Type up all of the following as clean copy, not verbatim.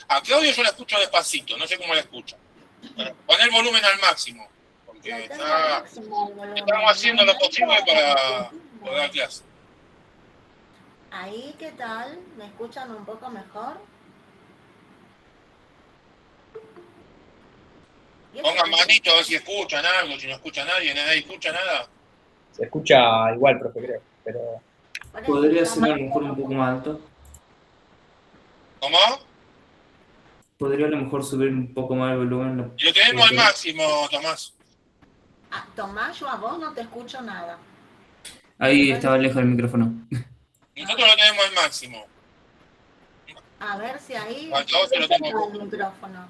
A Claudia yo la escucho despacito, no sé cómo la escucho. Pon el volumen al máximo, porque estamos haciendo lo posible para poder dar clase. Ahí, ¿qué tal? ¿Me escuchan un poco mejor? Pongan manito a ver si escuchan algo, si no escucha nadie escucha nada. Se escucha igual, profe, creo, pero... Podría ser a lo mejor un poco más alto. ¿Cómo? Podría a lo mejor subir un poco más el volumen. Y lo tenemos al máximo, Tomás. Tomás, yo a vos no te escucho nada. Ahí estaba lejos del micrófono. Nosotros lo tenemos al máximo. A ver si ahí el micrófono.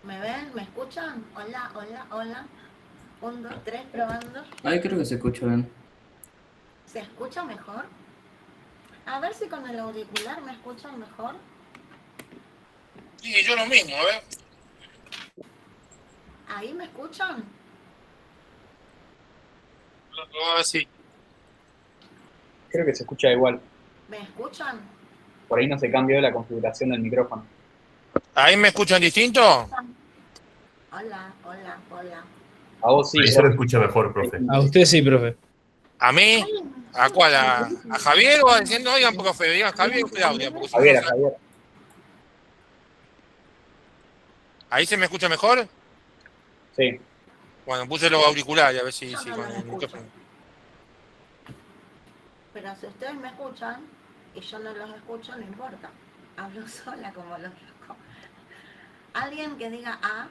¿Me ven? ¿Me escuchan? Hola, hola, hola. 1, 2, 3, probando. Ahí creo que se escucha bien. ¿Se escucha mejor? A ver si con el auricular me escuchan mejor. Sí, yo lo mismo, a ver. ¿Ahí me escuchan? Sí. Creo que se escucha igual. ¿Me escuchan? Por ahí no se cambió la configuración del micrófono. ¿Ahí me escuchan distinto? Hola, hola, hola. A vos sí. Ahí se lo escucha mejor, profe. A usted sí, profe. ¿A mí? ¿A cuál? ¿A Javier o diciendo, oigan, profe, digan Javier o Claudia? Porque si Javier, no, Javier. ¿Ahí se me escucha mejor? Sí. Bueno, puse los auriculares a ver si Yo no con los el escucho. micrófono. Pero si ustedes me escuchan y yo no los escucho, no importa. Hablo sola como los locos. Alguien que diga A.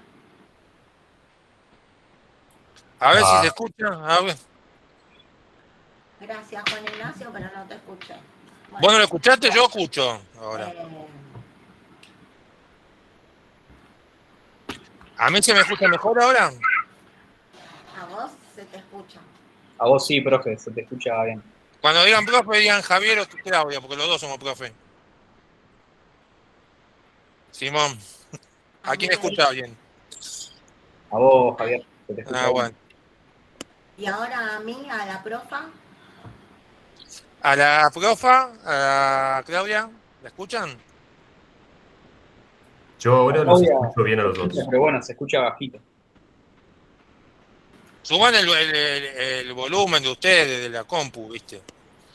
A ver si se escucha. A ver. Gracias, Juan Ignacio, pero no te escuché. Bueno, ¿Vos no lo escuchaste? Yo escucho ahora. ¿A mí se me escucha mejor ahora? A vos se te escucha. A vos sí, profe, se te escucha bien. Cuando digan profe, digan Javier o Claudia, porque los dos somos profe. Simón. ¿A quién escucha bien? A vos, Javier, se te escucha bien. Bueno. Y ahora a mí, a la profa. A la profa, a Claudia, ¿la escuchan? Yo ahora los escucho bien a los dos. Pero bueno, se escucha bajito. Suban el volumen de ustedes, de la compu, ¿viste?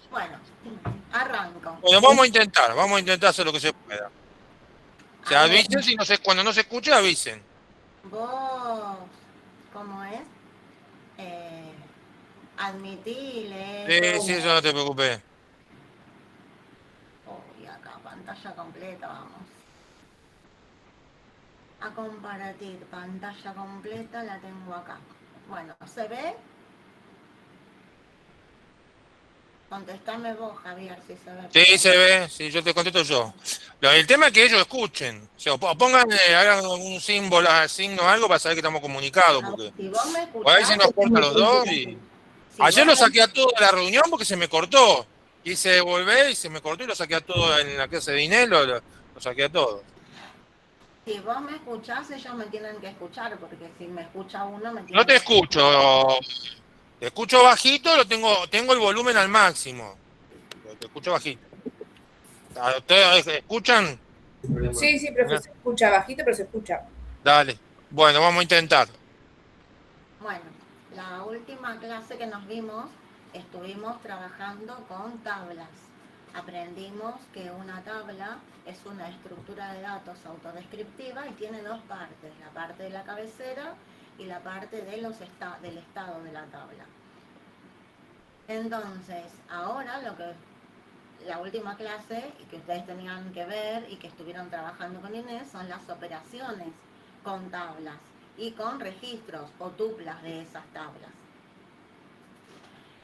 Bueno, arranco. Bueno, vamos a intentar hacer lo que se pueda. O sea, avisen si cuando no se escuche, avisen. Vos, ¿cómo es? Admitile. Sí, eso no te preocupes. Y acá, pantalla completa, vamos. A compartir, pantalla completa, la tengo acá. Bueno, ¿se ve? Contestame vos, Javier, si se ve. Sí, se ve, sí, yo te contesto yo. El tema es que ellos escuchen. O sea, pongan, hagan un símbolo, signo algo para saber que estamos comunicados, porque Si vos me escuchás, por ahí se nos cortan los dos y... Ayer lo saqué a todo de la reunión porque se me cortó. Quise volver y se me cortó y lo saqué a todo en la clase de Inés, lo saqué a todo. Si vos me escuchás, ellos me tienen que escuchar, porque si me escucha uno, me tiene No te escucho. Te escucho bajito, tengo el volumen al máximo. Te escucho bajito. ¿Ustedes escuchan? Sí, sí, profe, se escucha bajito, pero se escucha. Dale. Bueno, vamos a intentar. Bueno, la última clase que nos vimos, estuvimos trabajando con tablas. Aprendimos que una tabla es una estructura de datos autodescriptiva y tiene dos partes, la parte de la cabecera y la parte de del estado de la tabla. Entonces, ahora la última clase y que ustedes tenían que ver y que estuvieron trabajando con Inés son las operaciones con tablas y con registros o tuplas de esas tablas.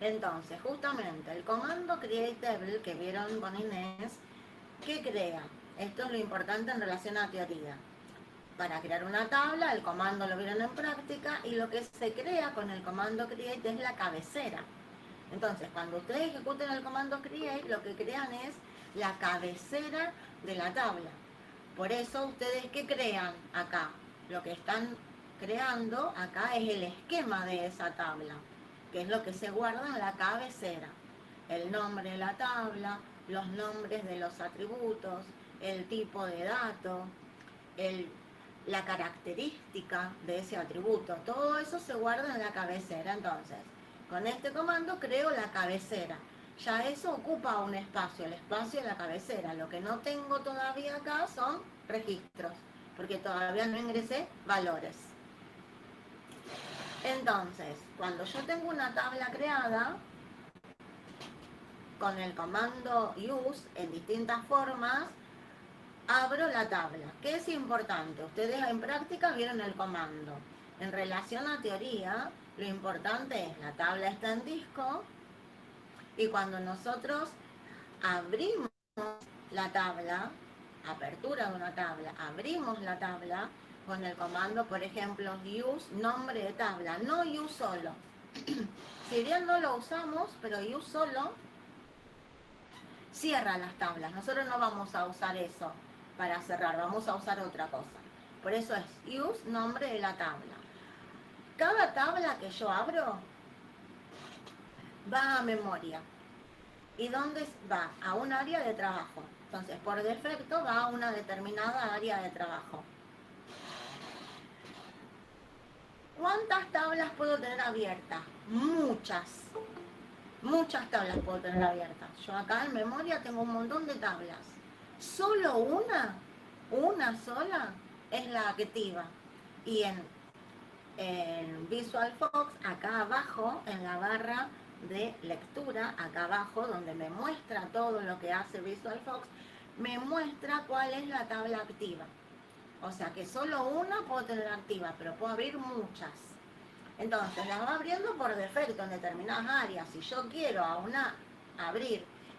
Entonces, justamente el comando createTable que vieron con Inés, ¿qué crea? Esto es lo importante en relación a teoría. Para crear una tabla, el comando lo vieron en práctica y lo que se crea con el comando create es la cabecera. Entonces, cuando ustedes ejecuten el comando create, lo que crean es la cabecera de la tabla. Por eso, ¿ustedes qué crean acá? Lo que están creando acá es el esquema de esa tabla, que es lo que se guarda en la cabecera. El nombre de la tabla, los nombres de los atributos, el tipo de dato, la característica de ese atributo. Todo eso se guarda en la cabecera. Entonces, con este comando creo la cabecera. Ya eso ocupa un espacio, el espacio de la cabecera. Lo que no tengo todavía acá son registros, porque todavía no ingresé valores. Entonces, cuando yo tengo una tabla creada, con el comando use en distintas formas, abro la tabla. ¿Qué es importante? Ustedes en práctica vieron el comando. En relación a teoría, lo importante es la tabla está en disco, y cuando nosotros abrimos la tabla, apertura de una tabla, abrimos la tabla con el comando, por ejemplo, use nombre de tabla, no use solo. Si bien no lo usamos, pero use solo cierra las tablas. Nosotros no vamos a usar eso para cerrar, vamos a usar otra cosa. Por eso es use nombre de la tabla. Cada tabla que yo abro va a memoria. ¿Y dónde va? A un área de trabajo. Entonces, por defecto va a una determinada área de trabajo. ¿Cuántas tablas puedo tener abiertas? Muchas. Muchas tablas puedo tener abiertas. Yo acá en memoria tengo un montón de tablas. Solo una sola, es la activa. Y en VisualFox, acá abajo, en la barra de lectura, acá abajo, donde me muestra todo lo que hace VisualFox, me muestra cuál es la tabla activa. O sea que solo una puedo tener activa, pero puedo abrir muchas. Entonces las va abriendo por defecto en determinadas áreas. Si yo quiero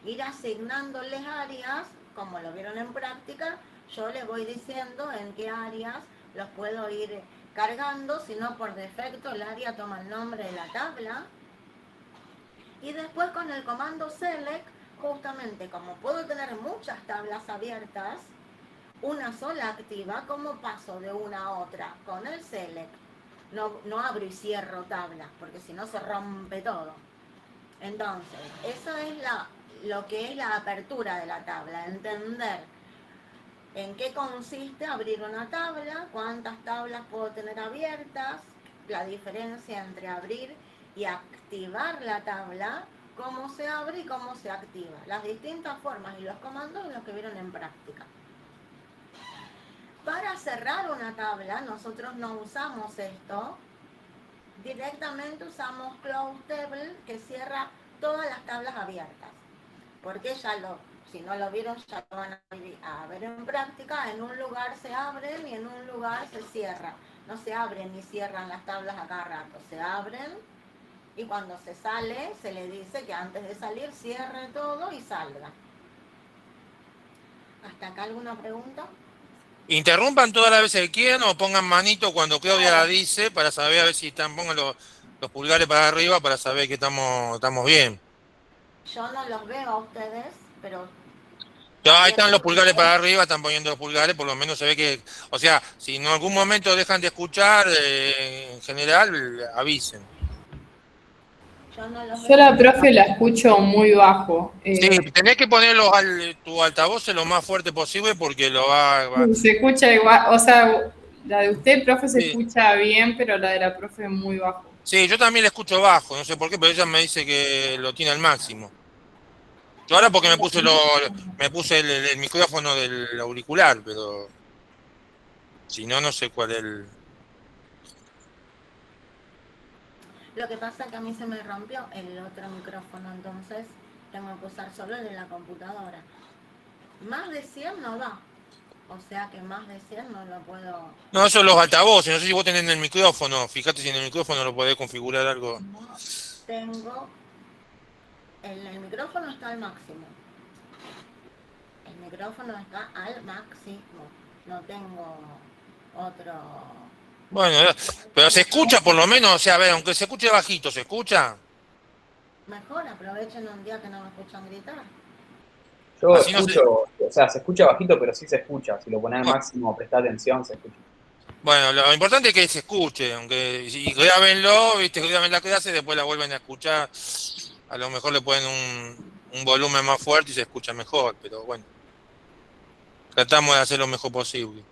ir asignándoles áreas, como lo vieron en práctica, yo les voy diciendo en qué áreas los puedo ir cargando, si no por defecto el área toma el nombre de la tabla. Y después con el comando select, justamente como puedo tener muchas tablas abiertas, una sola activa, ¿cómo paso de una a otra? Con el select. No abro y cierro tablas, porque si no se rompe todo. Entonces, eso es lo que es la apertura de la tabla, entender en qué consiste abrir una tabla, cuántas tablas puedo tener abiertas, la diferencia entre abrir y activar la tabla, cómo se abre y cómo se activa, las distintas formas y los comandos los que vieron en práctica. Para cerrar una tabla, nosotros no usamos esto, directamente usamos Close Table, que cierra todas las tablas abiertas, porque si no lo vieron, ya lo van a ver en práctica. En un lugar se abren y en un lugar se cierran. No se abren ni cierran las tablas a cada rato, se abren y cuando se sale, se le dice que antes de salir cierre todo y salga. ¿Hasta acá alguna pregunta? Interrumpan todas las veces que quieran o pongan manito cuando Claudia la dice para saber a ver si pongan los pulgares para arriba para saber que estamos bien. Yo no los veo a ustedes, pero... Ya, ahí están los pulgares para arriba, están poniendo los pulgares, por lo menos se ve que... O sea, si en algún momento dejan de escuchar, en general, avisen. Yo la profe la escucho muy bajo. Sí, tenés que poner tu altavoz lo más fuerte posible porque lo va... Se escucha igual, o sea, la de usted, profe, se escucha bien, pero la de la profe es muy bajo. Sí, yo también la escucho bajo, no sé por qué, pero ella me dice que lo tiene al máximo. Yo ahora porque me puse el micrófono del auricular, pero si no, no sé cuál es el... Lo que pasa es que a mí se me rompió el otro micrófono, entonces tengo que usar solo el de la computadora. Más de 100 no va, o sea que más de 100 no lo puedo... No, eso los altavoces, no sé si vos tenés en el micrófono, fíjate si en el micrófono lo podés configurar algo. No tengo... El micrófono está al máximo. El micrófono está al máximo. No tengo otro... Bueno, pero se escucha por lo menos, o sea, a ver, aunque se escuche bajito, ¿se escucha? Mejor, aprovechen un día que no me escuchan gritar. Yo así escucho, no o sea, se escucha bajito, pero sí se escucha. Si lo pones al máximo, presta atención, se escucha. Bueno, lo importante es que se escuche, aunque si grábenlo, viste, graben la clase y después la vuelven a escuchar. A lo mejor le ponen un volumen más fuerte y se escucha mejor, pero bueno. Tratamos de hacer lo mejor posible.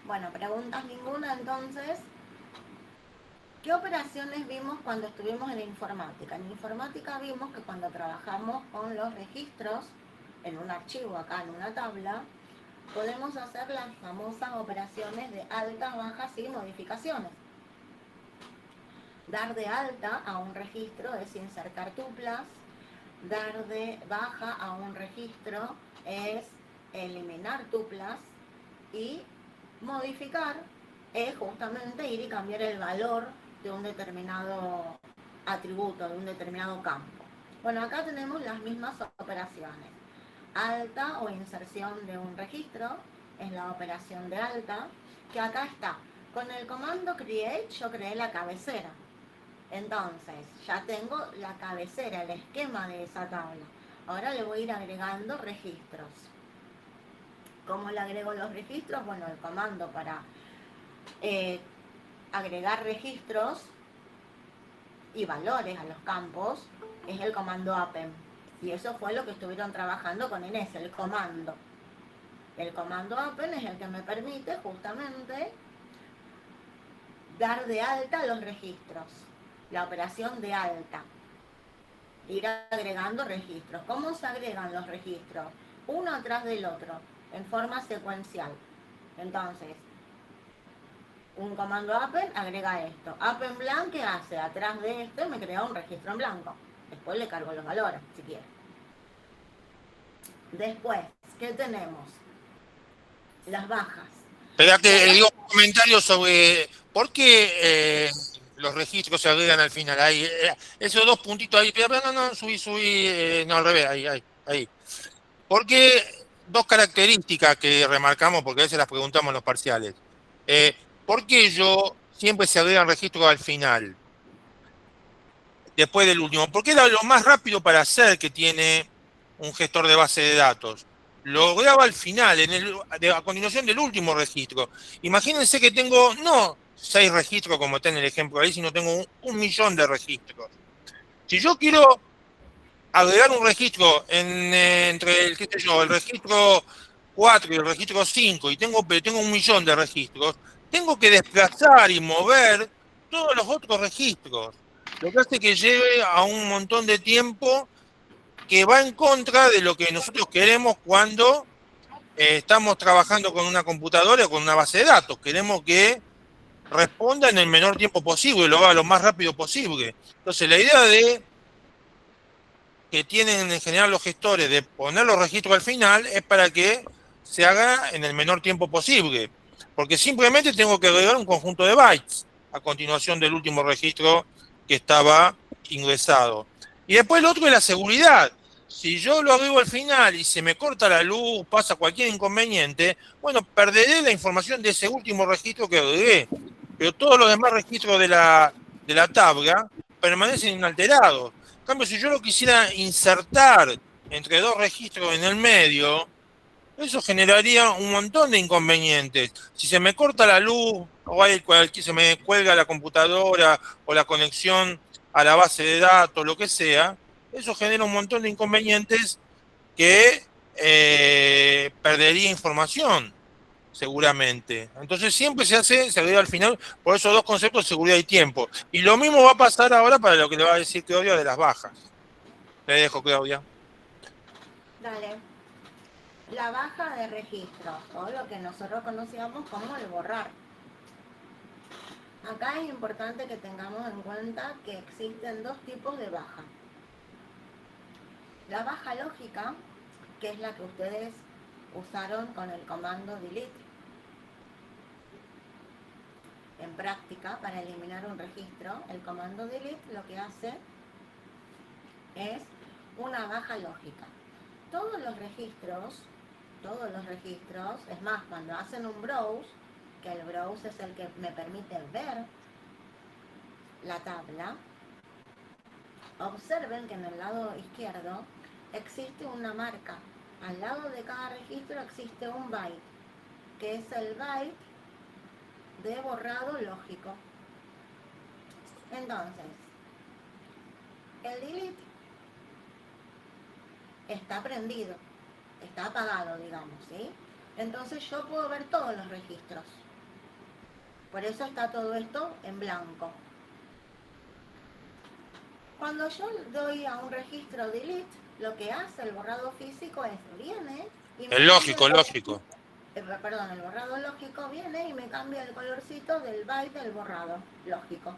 Bueno, preguntas ninguna, entonces. ¿Qué operaciones vimos cuando estuvimos en informática? En informática vimos que cuando trabajamos con los registros, en un archivo, acá en una tabla, podemos hacer las famosas operaciones de altas, bajas y modificaciones. Dar de alta a un registro es insertar tuplas, dar de baja a un registro es eliminar tuplas y modificar es justamente ir y cambiar el valor de un determinado atributo, de un determinado campo. Bueno, acá tenemos las mismas operaciones. Alta o inserción de un registro es la operación de alta, que acá está. Con el comando create yo creé la cabecera. Entonces, ya tengo la cabecera, el esquema de esa tabla. Ahora le voy a ir agregando registros. ¿Cómo le agrego los registros? Bueno, el comando para agregar registros y valores a los campos es el comando append. Y eso fue lo que estuvieron trabajando con Inés, el comando. El comando append es el que me permite justamente dar de alta los registros. La operación de alta. Ir agregando registros. ¿Cómo se agregan los registros? Uno atrás del otro, en forma secuencial. Entonces, un comando append agrega esto. Append blank, ¿qué hace? Atrás de esto me crea un registro en blanco. Después le cargo los valores, si quiere. Después, ¿qué tenemos? Las bajas. Espera que digo un comentario sobre por qué los registros se agregan al final. Ahí, esos dos puntitos ahí. No, subí, no, al revés, ahí. Porque dos características que remarcamos, porque a veces las preguntamos en los parciales. ¿Por qué siempre se agregan registros al final? Después del último. Porque era lo más rápido para hacer que tiene un gestor de base de datos. Lo graba al final, a continuación del último registro. Imagínense que tengo, no 6 registros como está en el ejemplo ahí, sino tengo 1.000.000 de registros. Si yo quiero agregar un registro entre el registro 4 y el registro 5, y tengo 1.000.000 de registros, tengo que desplazar y mover todos los otros registros. Lo que hace que lleve a un montón de tiempo que va en contra de lo que nosotros queremos cuando estamos trabajando con una computadora o con una base de datos. Queremos que responda en el menor tiempo posible, lo haga lo más rápido posible. Entonces, la idea que tienen en general los gestores de poner los registros al final es para que se haga en el menor tiempo posible. Porque simplemente tengo que agregar un conjunto de bytes a continuación del último registro que estaba ingresado. Y después el otro es la seguridad. Si yo lo agrego al final y se me corta la luz, pasa cualquier inconveniente, bueno, perderé la información de ese último registro que agregué. Pero todos los demás registros de la tabla permanecen inalterados. En cambio, si yo lo quisiera insertar entre dos registros en el medio, eso generaría un montón de inconvenientes. Si se me corta la luz, o se me cuelga la computadora o la conexión a la base de datos, lo que sea, eso genera un montón de inconvenientes que perdería información, seguramente. Entonces siempre se agrega al final por esos dos conceptos, seguridad y tiempo. Y lo mismo va a pasar ahora para lo que le va a decir Claudia de las bajas. Le dejo, Claudia. Dale. La baja de registros, o lo que nosotros conocíamos como el borrar. Acá es importante que tengamos en cuenta que existen dos tipos de baja. La baja lógica, que es la que ustedes usaron con el comando delete en práctica para eliminar un registro. El comando delete lo que hace es una baja lógica. Todos los registros, es más, cuando hacen un browse, que el browse es el que me permite ver la tabla, observen que en el lado izquierdo existe una marca. Al lado de cada registro existe un byte, que es el byte de borrado lógico. Entonces, el delete está prendido, está apagado, digamos, ¿sí? Entonces yo puedo ver todos los registros. Por eso está todo esto en blanco. Cuando yo doy a un registro delete, lo que hace el borrado físico es viene y me Es lógico, lógico. Perdón, el borrado lógico viene y me cambia el colorcito del byte del borrado lógico.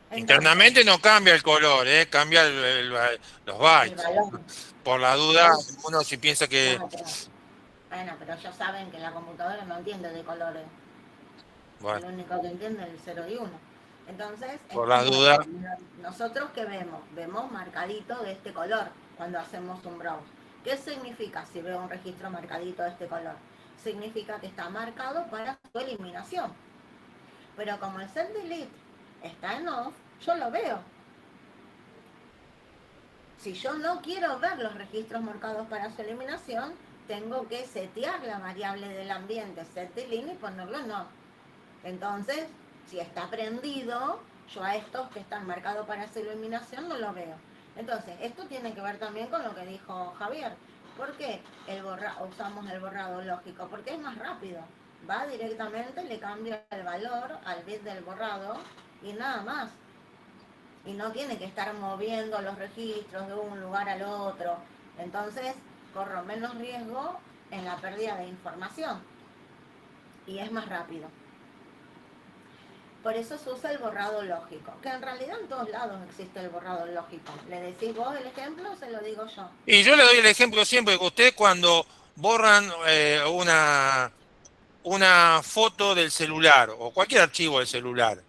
Entonces, Internamente no cambia el color, cambia los bytes. valor. Por la duda, uno si piensa que... Bueno, pero ellos saben que la computadora no entiende de colores. Bueno, Lo único que entiende es el 0 y 1. Entonces, por la duda... nosotros ¿qué vemos? Vemos marcadito de este color cuando hacemos un browse. ¿Qué significa si veo un registro marcadito de este color? Significa que está marcado para su eliminación. Pero como el set delete está en off, yo lo veo. Si yo no quiero ver los registros marcados para su eliminación, tengo que setear la variable del ambiente set delete y ponerlo en off. Entonces, si está prendido, yo a estos que están marcados para su eliminación no lo veo. Entonces, esto tiene que ver también con lo que dijo Javier. ¿Por qué usamos el borrado lógico? Porque es más rápido. Va directamente, le cambia el valor al bit del borrado y nada más. Y no tiene que estar moviendo los registros de un lugar al otro. Entonces, corro menos riesgo en la pérdida de información. Y es más rápido. Por eso se usa el borrado lógico, que en realidad en todos lados existe el borrado lógico. ¿Le decís vos el ejemplo o se lo digo yo? Y yo le doy el ejemplo siempre que usted cuando borran una foto del celular o cualquier archivo del celular,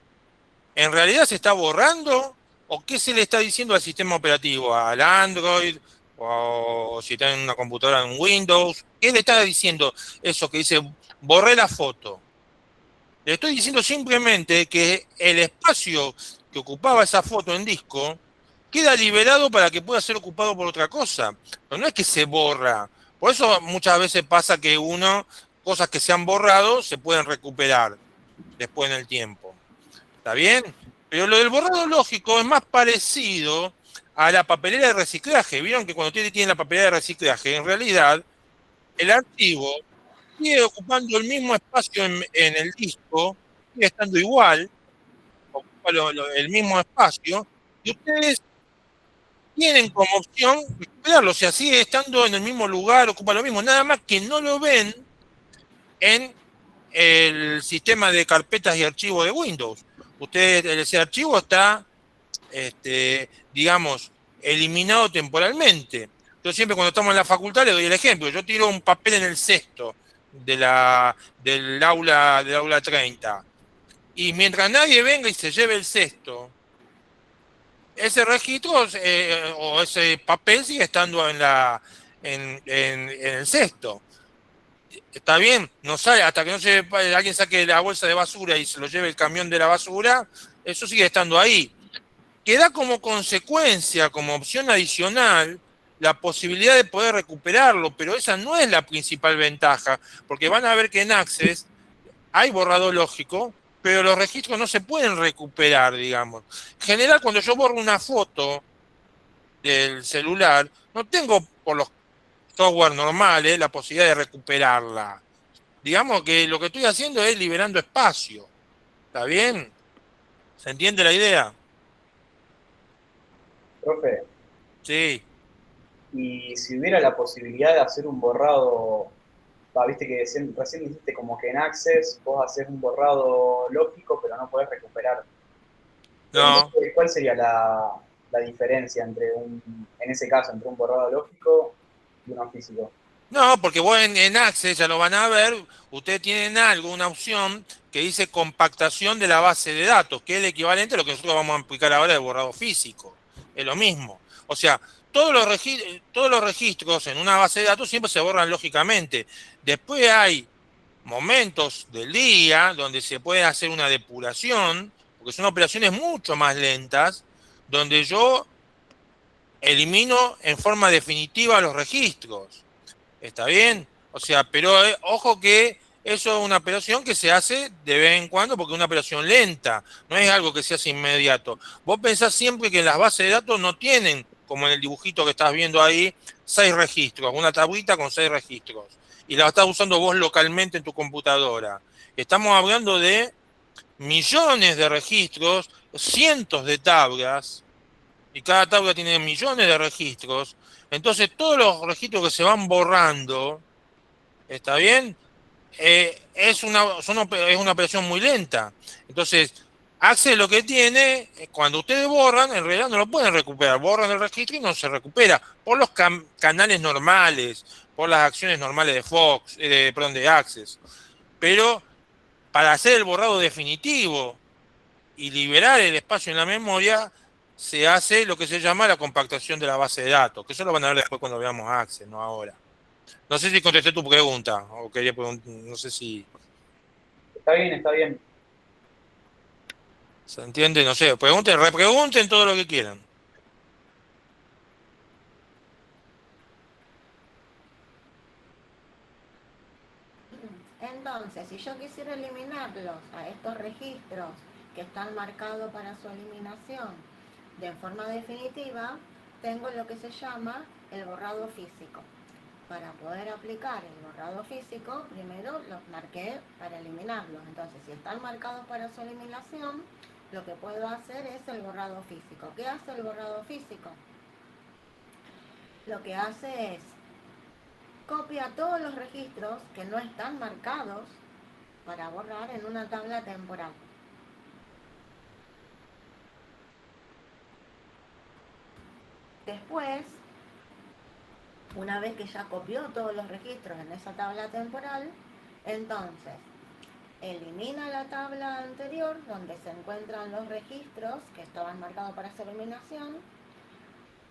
¿en realidad se está borrando o qué se le está diciendo al sistema operativo, al Android o si está en una computadora en Windows? ¿Qué le está diciendo eso que dice borré la foto? Le estoy diciendo simplemente que el espacio que ocupaba esa foto en disco queda liberado para que pueda ser ocupado por otra cosa. Pero no es que se borra. Por eso muchas veces pasa que cosas que se han borrado se pueden recuperar después en el tiempo. ¿Está bien? Pero lo del borrado lógico es más parecido a la papelera de reciclaje. Vieron que cuando ustedes tienen la papelera de reciclaje, en realidad el archivo sigue ocupando el mismo espacio en el disco, sigue estando igual, ocupa el mismo espacio, y ustedes tienen como opción recuperarlo, o sea, sigue estando en el mismo lugar, ocupa lo mismo, nada más que no lo ven en el sistema de carpetas y archivos de Windows. Ese archivo está, digamos, eliminado temporalmente. Yo siempre cuando estamos en la facultad le doy el ejemplo, yo tiro un papel en el cesto del aula 30. Y mientras nadie venga y se lleve el cesto, ese registro o ese papel sigue estando en el cesto. Está bien, no sale, hasta que alguien saque la bolsa de basura y se lo lleve el camión de la basura, eso sigue estando ahí. Queda como consecuencia, como opción adicional, la posibilidad de poder recuperarlo, pero esa no es la principal ventaja, porque van a ver que en Access hay borrado lógico, pero los registros no se pueden recuperar, digamos. En general, cuando yo borro una foto del celular, no tengo por los software normales la posibilidad de recuperarla. Digamos que lo que estoy haciendo es liberando espacio. ¿Está bien? ¿Se entiende la idea? Profe, Sí. y si hubiera la posibilidad de hacer un borrado, viste que recién dijiste como que en Access vos haces un borrado lógico, pero no podés recuperar. No. Entonces, ¿cuál sería la diferencia en ese caso, entre un borrado lógico y uno físico? No, porque vos en Access, ya lo van a ver, ustedes tienen una opción que dice compactación de la base de datos, que es el equivalente a lo que nosotros vamos a aplicar ahora de borrado físico. Es lo mismo. O sea, todos los registros en una base de datos siempre se borran lógicamente. Después hay momentos del día donde se puede hacer una depuración, porque son operaciones mucho más lentas, donde yo elimino en forma definitiva los registros. ¿Está bien? O sea, pero ojo que eso es una operación que se hace de vez en cuando porque es una operación lenta, no es algo que se hace inmediato. Vos pensás siempre que las bases de datos no tienen como en el dibujito que estás viendo ahí, 6 registros, una tablita con 6 registros. Y la estás usando vos localmente en tu computadora. Estamos hablando de millones de registros, cientos de tablas, y cada tabla tiene millones de registros. Entonces, todos los registros que se van borrando, ¿está bien? Es una operación muy lenta. Entonces, Access lo que tiene, cuando ustedes borran, en realidad no lo pueden recuperar. Borran el registro y no se recupera por los canales normales, por las acciones normales de Fox, perdón, de Access. Pero para hacer el borrado definitivo y liberar el espacio en la memoria, se hace lo que se llama la compactación de la base de datos, que eso lo van a ver después cuando veamos Access, no ahora. No sé si contesté tu pregunta, o quería preguntar, no sé si... Está bien, está bien. ¿Se entiende? No sé, pregunten, repregunten todo lo que quieran. Entonces, si yo quisiera eliminarlos a estos registros que están marcados para su eliminación de forma definitiva, tengo lo que se llama el borrado físico. Para poder aplicar el borrado físico, primero los marqué para eliminarlos. Entonces, si están marcados para su eliminación, lo que puedo hacer es el borrado físico. ¿Qué hace el borrado físico? Lo que hace es copia todos los registros que no están marcados para borrar en una tabla temporal. Después, una vez que ya copió todos los registros en esa tabla temporal, entonces elimina la tabla anterior donde se encuentran los registros que estaban marcados para su eliminación.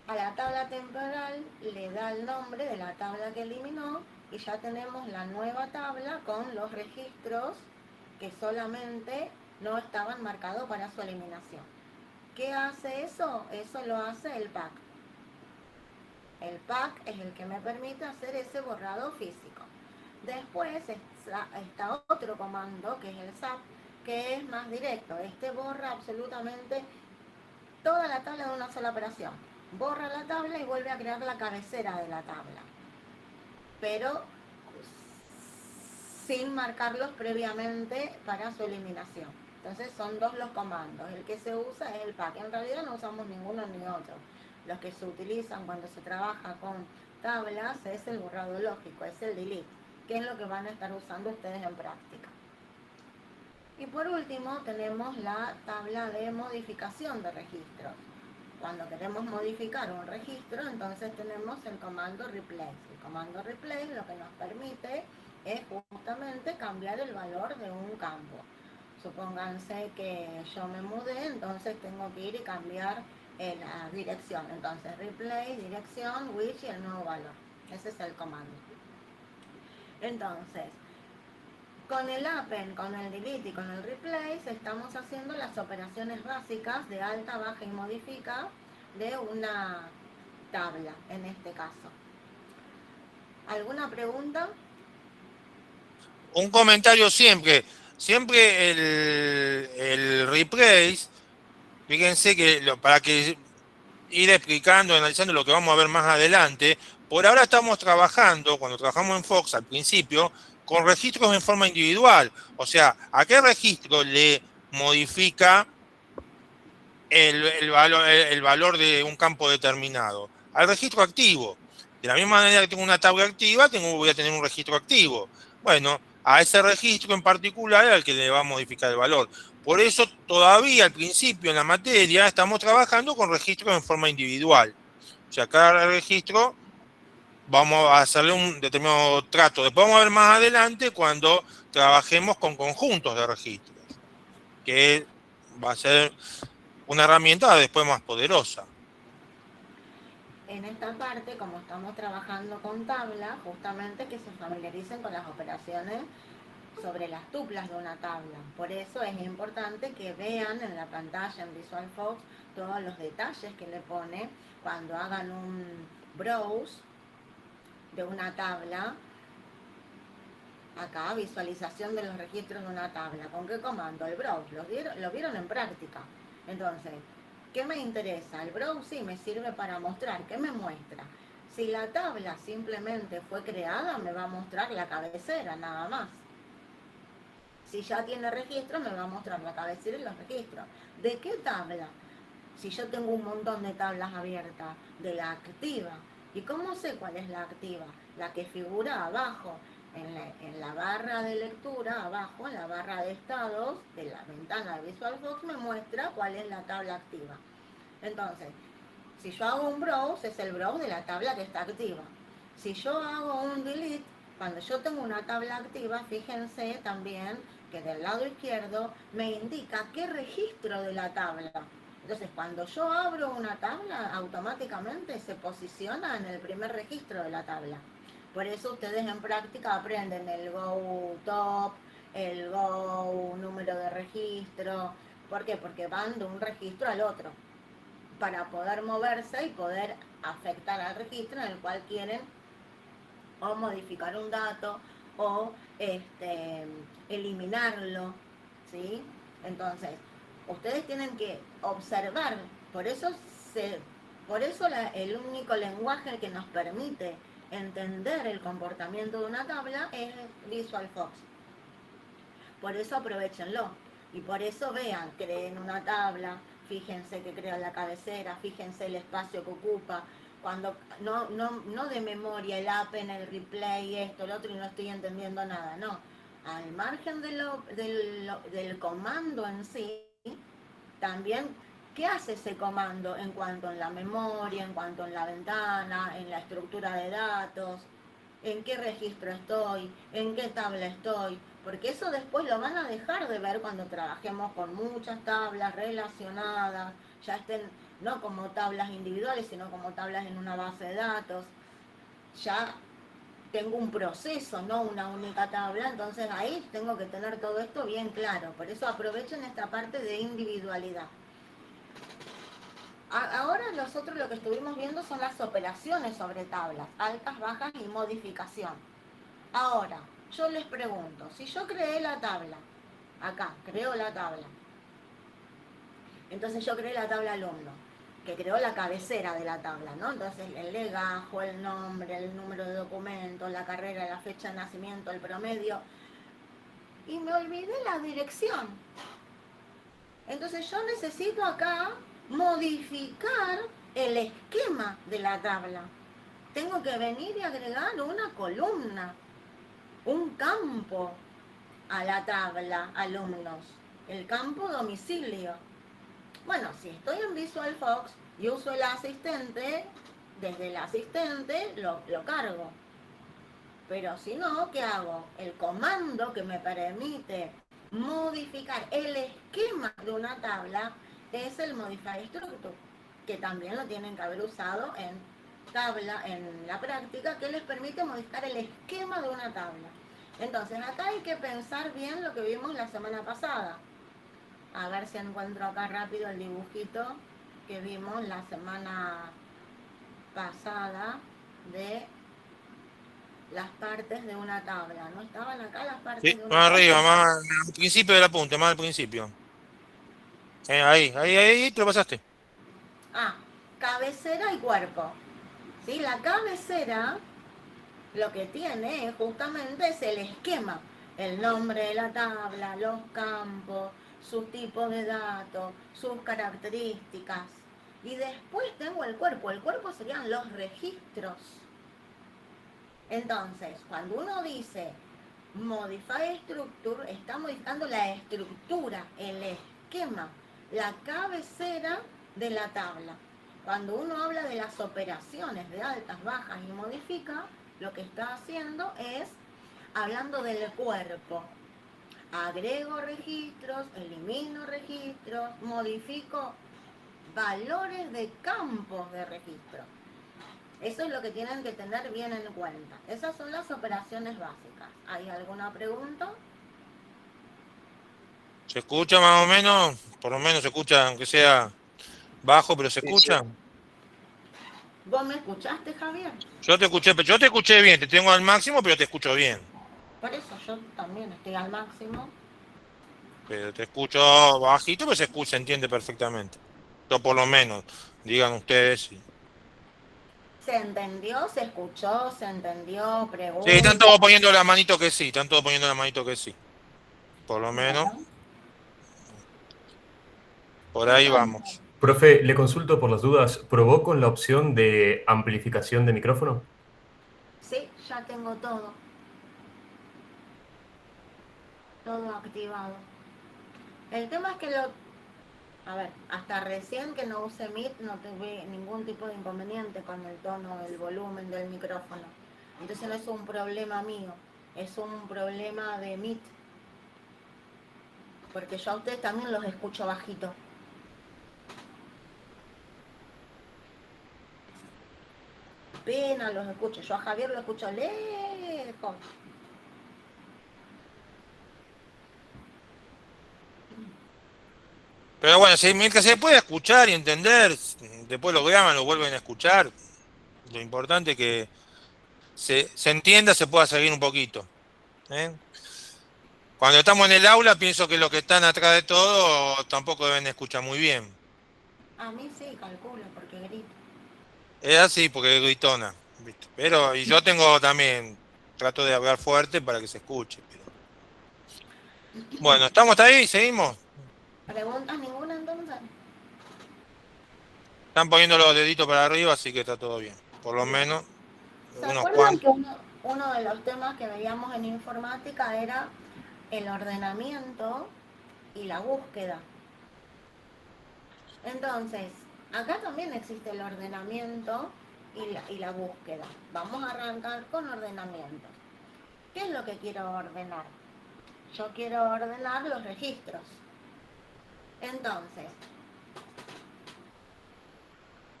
A la tabla temporal le da el nombre de la tabla que eliminó y ya tenemos la nueva tabla con los registros que solamente no estaban marcados para su eliminación. ¿Qué hace eso? Eso lo hace el pack. El pack es el que me permite hacer ese borrado físico. Después está otro comando que es el SAP, que es más directo. Este borra absolutamente toda la tabla de una sola operación. Borra la tabla y vuelve a crear la cabecera de la tabla, pero sin marcarlos previamente para su eliminación. Entonces son dos los comandos. El que se usa es el pack. En realidad no usamos ninguno ni otro. Los que se utilizan cuando se trabaja con tablas es el borrado lógico, es el delete, que es lo que van a estar usando ustedes en práctica. Y por último tenemos la tabla de modificación de registros. Cuando queremos modificar un registro, entonces tenemos el comando replace. El comando replace lo que nos permite es justamente cambiar el valor de un campo. Supónganse que yo me mudé, entonces tengo que ir y cambiar la dirección. Entonces replace, dirección, which y el nuevo valor. Ese es el comando. Entonces, con el append, con el delete y con el replace estamos haciendo las operaciones básicas de alta, baja y modifica de una tabla, en este caso. ¿Alguna pregunta? Un comentario siempre el replace, fíjense que para que ir explicando, analizando lo que vamos a ver más adelante, por ahora estamos trabajando, cuando trabajamos en Fox al principio, con registros en forma individual. O sea, ¿a qué registro le modifica el valor de un campo determinado? Al registro activo. De la misma manera que tengo una tabla activa, voy a tener un registro activo. Bueno, a ese registro en particular al que le va a modificar el valor. Por eso todavía al principio en la materia estamos trabajando con registros en forma individual. O sea, cada registro vamos a hacerle un determinado trato. Después vamos a ver más adelante cuando trabajemos con conjuntos de registros, que va a ser una herramienta después más poderosa. En esta parte, como estamos trabajando con tabla, justamente que se familiaricen con las operaciones sobre las tuplas de una tabla. Por eso es importante que vean en la pantalla en VisualFox todos los detalles que le pone cuando hagan un browse de una tabla. Acá, visualización de los registros de una tabla. ¿Con qué comando? El browse. Lo vieron en práctica. Entonces, ¿Qué me interesa? El browse me sirve para mostrar. ¿Qué me muestra? Si la tabla simplemente fue creada, me va a mostrar la cabecera, nada más. Si ya tiene registro, me va a mostrar la cabecera y los registros. ¿De qué tabla? Si yo tengo un montón de tablas abiertas, de la activa. ¿Y cómo sé cuál es la activa? La que figura abajo, en la barra de lectura, abajo, en la barra de estados de la ventana de VisualFox, me muestra cuál es la tabla activa. Entonces, si yo hago un browse, es el browse de la tabla que está activa. Si yo hago un delete, cuando yo tengo una tabla activa, fíjense también que del lado izquierdo me indica qué registro de la tabla. Entonces, cuando yo abro una tabla, automáticamente se posiciona en el primer registro de la tabla. Por eso ustedes en práctica aprenden el Go Top, el Go número de registro. ¿Por qué? Porque van de un registro al otro, para poder moverse y poder afectar al registro en el cual quieren o modificar un dato o eliminarlo, ¿sí? Entonces, ustedes tienen que observar, por eso el único lenguaje que nos permite entender el comportamiento de una tabla es VisualFox. Por eso aprovechenlo y por eso vean, creen una tabla, fíjense que crea la cabecera, fíjense el espacio que ocupa, cuando no de memoria el appen, el replay, esto, el otro y no estoy entendiendo nada, no. Al margen del comando en sí, también, ¿qué hace ese comando en cuanto en la memoria, en cuanto en la ventana, en la estructura de datos? ¿En qué registro estoy? ¿En qué tabla estoy? Porque eso después lo van a dejar de ver cuando trabajemos con muchas tablas relacionadas, ya estén no como tablas individuales, sino como tablas en una base de datos. Ya tengo un proceso, no una única tabla, entonces ahí tengo que tener todo esto bien claro. Por eso aprovechen esta parte de individualidad. Ahora nosotros lo que estuvimos viendo son las operaciones sobre tablas, altas, bajas y modificación. Ahora, yo les pregunto, si yo creé la tabla, acá, creo la tabla, entonces yo creé la tabla alumno, que creó la cabecera de la tabla, ¿no? Entonces el legajo, el nombre, el número de documento, la carrera, la fecha de nacimiento, el promedio, y me olvidé la dirección. Entonces yo necesito acá modificar el esquema de la tabla. Tengo que venir y agregar una columna, un campo a la tabla alumnos, el campo domicilio. Bueno, si estoy en VisualFox y uso el asistente, desde el asistente lo cargo. Pero si no, ¿qué hago? El comando que me permite modificar el esquema de una tabla es el Modify Structure, que también lo tienen que haber usado en la práctica, que les permite modificar el esquema de una tabla. Entonces acá hay que pensar bien lo que vimos la semana pasada. A ver si encuentro acá rápido el dibujito que vimos la semana pasada de las partes de una tabla. ¿No estaban acá las partes Sí, de una más tabla? arriba, más al principio del apunte, más al principio. Ahí, te lo pasaste. Cabecera y cuerpo. ¿Sí? La cabecera lo que tiene justamente es el esquema, el nombre de la tabla, los campos, sus tipos de datos, sus características. Y después tengo el cuerpo serían los registros. Entonces, cuando uno dice Modify Structure, está modificando la estructura, el esquema, la cabecera de la tabla. Cuando uno habla de las operaciones de altas, bajas y modifica, lo que está haciendo es hablando del cuerpo. Agrego registros, elimino registros, modifico valores de campos de registro. Eso es lo que tienen que tener bien en cuenta. Esas son las operaciones básicas. ¿Hay alguna pregunta? ¿Se escucha más o menos? Por lo menos se escucha, aunque sea bajo, pero se escucha. Sí. ¿Vos me escuchaste, Javier? Yo te escuché bien, te tengo al máximo, pero te escucho bien. Por eso yo también estoy al máximo. Pero te escucho bajito, pero se entiende perfectamente. Yo por lo menos, digan ustedes. ¿Se entendió? ¿Se escuchó? ¿Se entendió? Sí, Pregunta. están todos poniendo la manito que sí, están todos poniendo la manito que sí. Por lo menos, Bueno, por ahí entonces, vamos. Profe, le consulto por las dudas. ¿Probó con la opción de amplificación de micrófono? sí, ya tengo todo. Todo activado. El tema es que a ver, hasta recién que no use Meet no tuve ningún tipo de inconveniente con el tono, el volumen del micrófono. Entonces no es un problema mío, es un problema de Meet. Porque yo a ustedes también los escucho bajito. Apenas los escucho. Yo a Javier lo escucho lejos. Pero bueno, si mientras se puede escuchar y entender, después lo graban, lo vuelven a escuchar. Lo importante es que se entienda, se pueda seguir un poquito. ¿Eh? Cuando estamos en el aula, pienso que los que están atrás de todo tampoco deben escuchar muy bien. A mí sí, calculo, porque grito. Es así, porque es gritona, ¿viste? Pero, y yo tengo también, trato de hablar fuerte para que se escuche. Pero... Bueno, ¿estamos hasta ahí? ¿Seguimos? ¿Preguntas ninguna entonces? Están poniendo los deditos para arriba, así que está todo bien. Por lo menos, ¿Se unos acuerdan cuantos. que uno de los temas que veíamos en informática era el ordenamiento y la búsqueda? Entonces, acá también existe el ordenamiento y la búsqueda. Vamos a arrancar con ordenamiento. ¿Qué es lo que quiero ordenar? Yo quiero ordenar los registros. Entonces,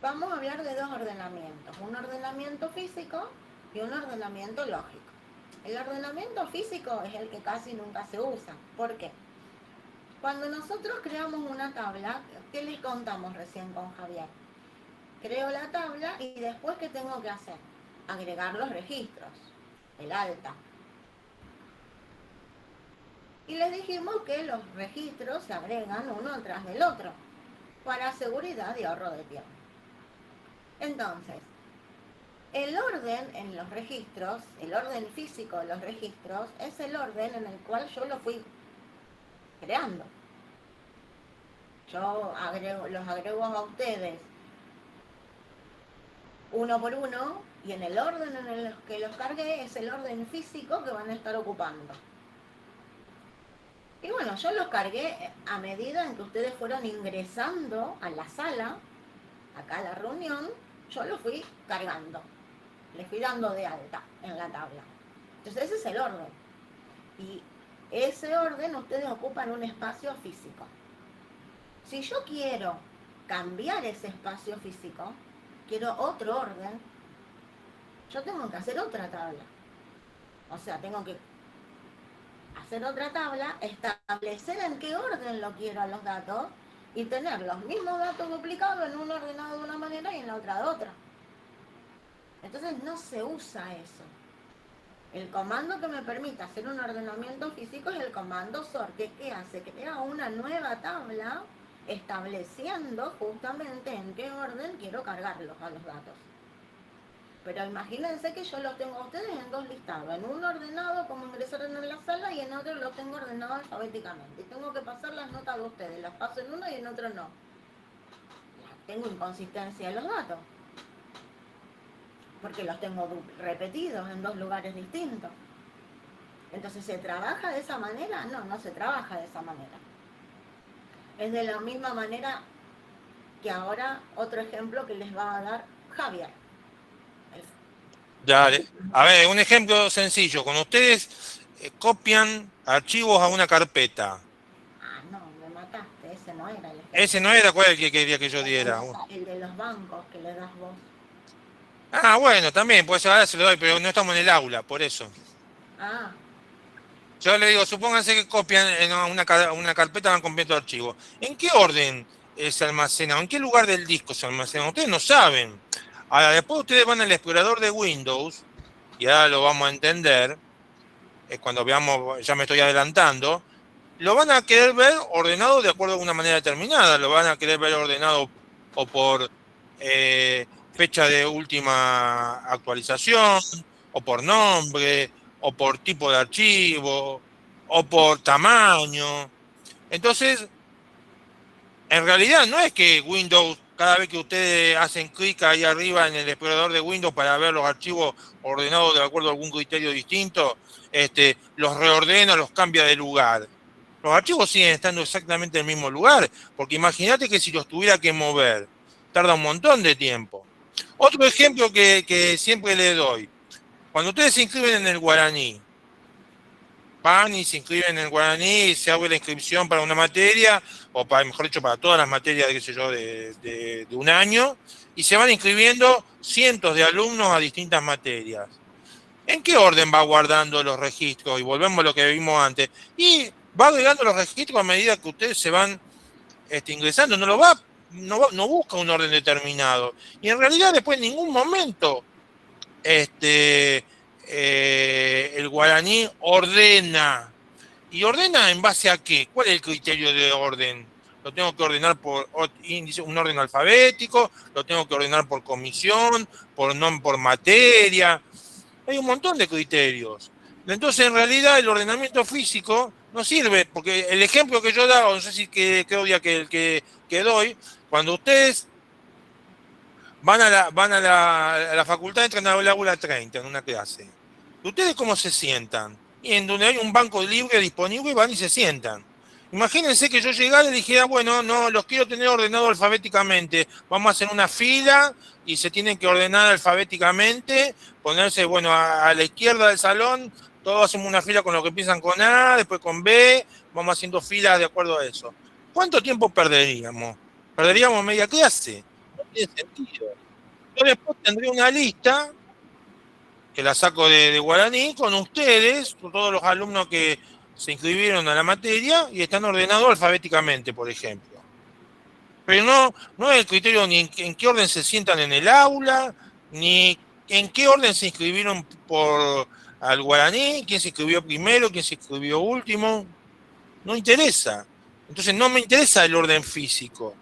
vamos a hablar de dos ordenamientos, un ordenamiento físico y un ordenamiento lógico. El ordenamiento físico es el que casi nunca se usa. ¿Por qué? Cuando nosotros creamos una tabla, ¿qué les contamos recién con Javier? Creo la tabla y después, ¿qué tengo que hacer? Agregar los registros, el alta. Y les dijimos que los registros se agregan uno tras del otro, para seguridad y ahorro de tiempo. Entonces, el orden en los registros, el orden físico de los registros, es el orden en el cual yo lo fui creando. Yo los agrego a ustedes uno por uno y en el orden en el que los cargué es el orden físico que van a estar ocupando. Y bueno, yo los cargué a medida en que ustedes fueron ingresando a la sala, acá a la reunión, yo los fui cargando. Les fui dando de alta en la tabla. Entonces ese es el orden. Y ese orden ustedes ocupan un espacio físico. Si yo quiero cambiar ese espacio físico, quiero otro orden, yo tengo que hacer otra tabla. O sea, tengo que hacer otra tabla, establecer en qué orden lo quiero a los datos y tener los mismos datos duplicados en uno ordenado de una manera y en la otra de otra. Entonces no se usa eso. El comando que me permite hacer un ordenamiento físico es el comando sort, que ¿qué hace? Crea una nueva tabla estableciendo justamente en qué orden quiero cargarlos a los datos. Pero imagínense que yo los tengo a ustedes en dos listados, en uno ordenado como ingresaron en la sala y en otro los tengo ordenados alfabéticamente. Y tengo que pasar las notas de ustedes, las paso en uno y en otro no. Tengo inconsistencia en los datos, porque los tengo repetidos en dos lugares distintos. Entonces, ¿se trabaja de esa manera? No, no se trabaja de esa manera. Es de la misma manera que ahora otro ejemplo que les va a dar Javier. Dale. A ver, un ejemplo sencillo. Cuando ustedes copian archivos a una carpeta. Ah, no, me mataste, ese no era el ejemplo. Ese no era, ¿cuál el que quería que yo diera? El de los bancos que le das vos. Ah, bueno, también, pues ahora se lo doy, pero no estamos en el aula, por eso. Ah, Yo le digo, supónganse que copian en una carpeta, van copiando archivos. ¿En qué orden se almacena? ¿En qué lugar del disco se almacena? Ustedes no saben. Ahora, después ustedes van al explorador de Windows, y ahora lo vamos a entender, cuando veamos, ya me estoy adelantando, lo van a querer ver ordenado de acuerdo a una manera determinada, lo van a querer ver ordenado o por fecha de última actualización, o por nombre, o por tipo de archivo, o por tamaño. Entonces, en realidad no es que Windows, cada vez que ustedes hacen clic ahí arriba en el explorador de Windows para ver los archivos ordenados de acuerdo a algún criterio distinto, los reordena, los cambia de lugar. Los archivos siguen estando exactamente en el mismo lugar, porque imagínate que si los tuviera que mover, tarda un montón de tiempo. Otro ejemplo que siempre le doy, cuando ustedes se inscriben en el Guaraní, van y se inscriben en el Guaraní y se abre la inscripción para una materia, o para, mejor dicho, para todas las materias, qué sé yo, de un año, y se van inscribiendo cientos de alumnos a distintas materias. ¿En qué orden va guardando los registros? Y volvemos a lo que vimos antes. Y va agregando los registros a medida que ustedes se van ingresando. No busca un orden determinado. Y en realidad después en ningún momento el Guaraní ordena. ¿Y ordena en base a qué? ¿Cuál es el criterio de orden? Lo tengo que ordenar por índice, un orden alfabético, lo tengo que ordenar por comisión, por materia. Hay un montón de criterios. Entonces, en realidad, el ordenamiento físico no sirve, porque el ejemplo que yo daba, no sé si quedó ya que el que doy, cuando ustedes van a la facultad, entran a la aula 30 en una clase. ¿Ustedes cómo se sientan? Y en donde hay un banco libre disponible, van y se sientan. Imagínense que yo llegara y dijera, bueno, no, los quiero tener ordenados alfabéticamente. Vamos a hacer una fila y se tienen que ordenar alfabéticamente, ponerse, bueno, a la izquierda del salón, todos hacemos una fila con los que empiezan con A, después con B, vamos haciendo filas de acuerdo a eso. ¿Cuánto tiempo perderíamos? Perderíamos media clase. No tiene sentido. Yo después tendría una lista que la saco de Guaraní con ustedes, con todos los alumnos que se inscribieron a la materia y están ordenados alfabéticamente, por ejemplo. Pero no es el criterio ni en qué orden se sientan en el aula, ni en qué orden se inscribieron al Guaraní, quién se inscribió primero, quién se inscribió último. No interesa. Entonces no me interesa el orden físico.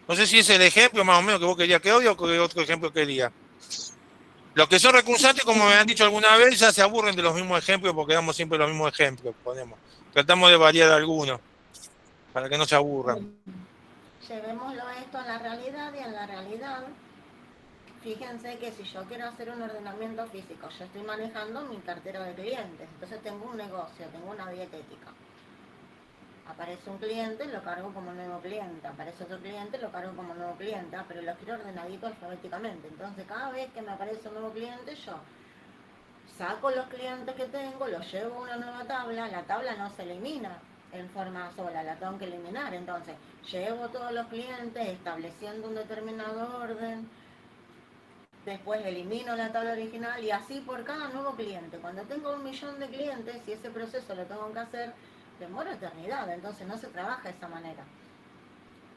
No sé si es el ejemplo más o menos que vos querías que hoy o que otro ejemplo quería. Los que son recursantes, como me han dicho alguna vez, ya se aburren de los mismos ejemplos porque damos siempre los mismos ejemplos. Tratamos de variar algunos para que no se aburran. Llevémoslo esto a la realidad y en la realidad, fíjense que si yo quiero hacer un ordenamiento físico, yo estoy manejando mi cartera de clientes, entonces tengo un negocio, tengo una dietética. Aparece un cliente, lo cargo como nuevo cliente, aparece otro cliente, lo cargo como nuevo cliente, pero lo quiero ordenadito alfabéticamente. Entonces cada vez que me aparece un nuevo cliente, yo saco los clientes que tengo, los llevo a una nueva tabla, la tabla no se elimina en forma sola, la tengo que eliminar. Entonces llevo todos los clientes estableciendo un determinado orden, después elimino la tabla original y así por cada nuevo cliente. Cuando tengo 1.000.000 de clientes y ese proceso lo tengo que hacer, demora eternidad, entonces no se trabaja de esa manera.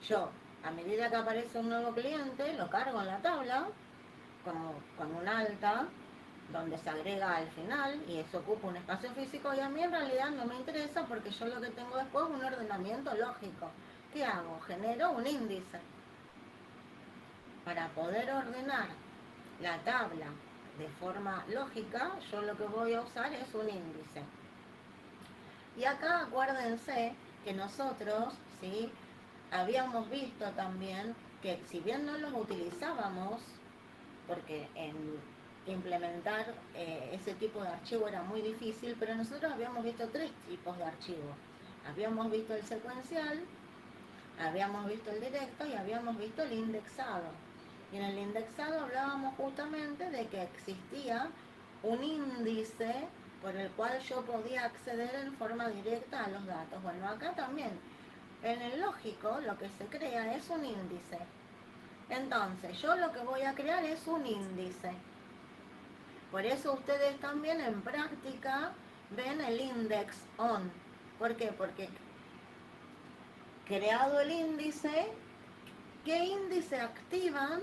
Yo, a medida que aparece un nuevo cliente, lo cargo en la tabla con un alta, donde se agrega al final y eso ocupa un espacio físico y a mí en realidad no me interesa porque yo lo que tengo después es un ordenamiento lógico. ¿Qué hago? Genero un índice. Para poder ordenar la tabla de forma lógica, yo lo que voy a usar es un índice. Y acá acuérdense que nosotros, ¿sí?, habíamos visto también que si bien no los utilizábamos, porque implementar ese tipo de archivo era muy difícil, pero nosotros habíamos visto 3 tipos de archivos. Habíamos visto el secuencial, habíamos visto el directo y habíamos visto el indexado. Y en el indexado hablábamos justamente de que existía un índice por el cual yo podía acceder en forma directa a los datos. Bueno, acá también, en el lógico, lo que se crea es un índice. Entonces, yo lo que voy a crear es un índice. Por eso ustedes también en práctica ven el index on. ¿Por qué? Porque creado el índice, ¿qué índice activan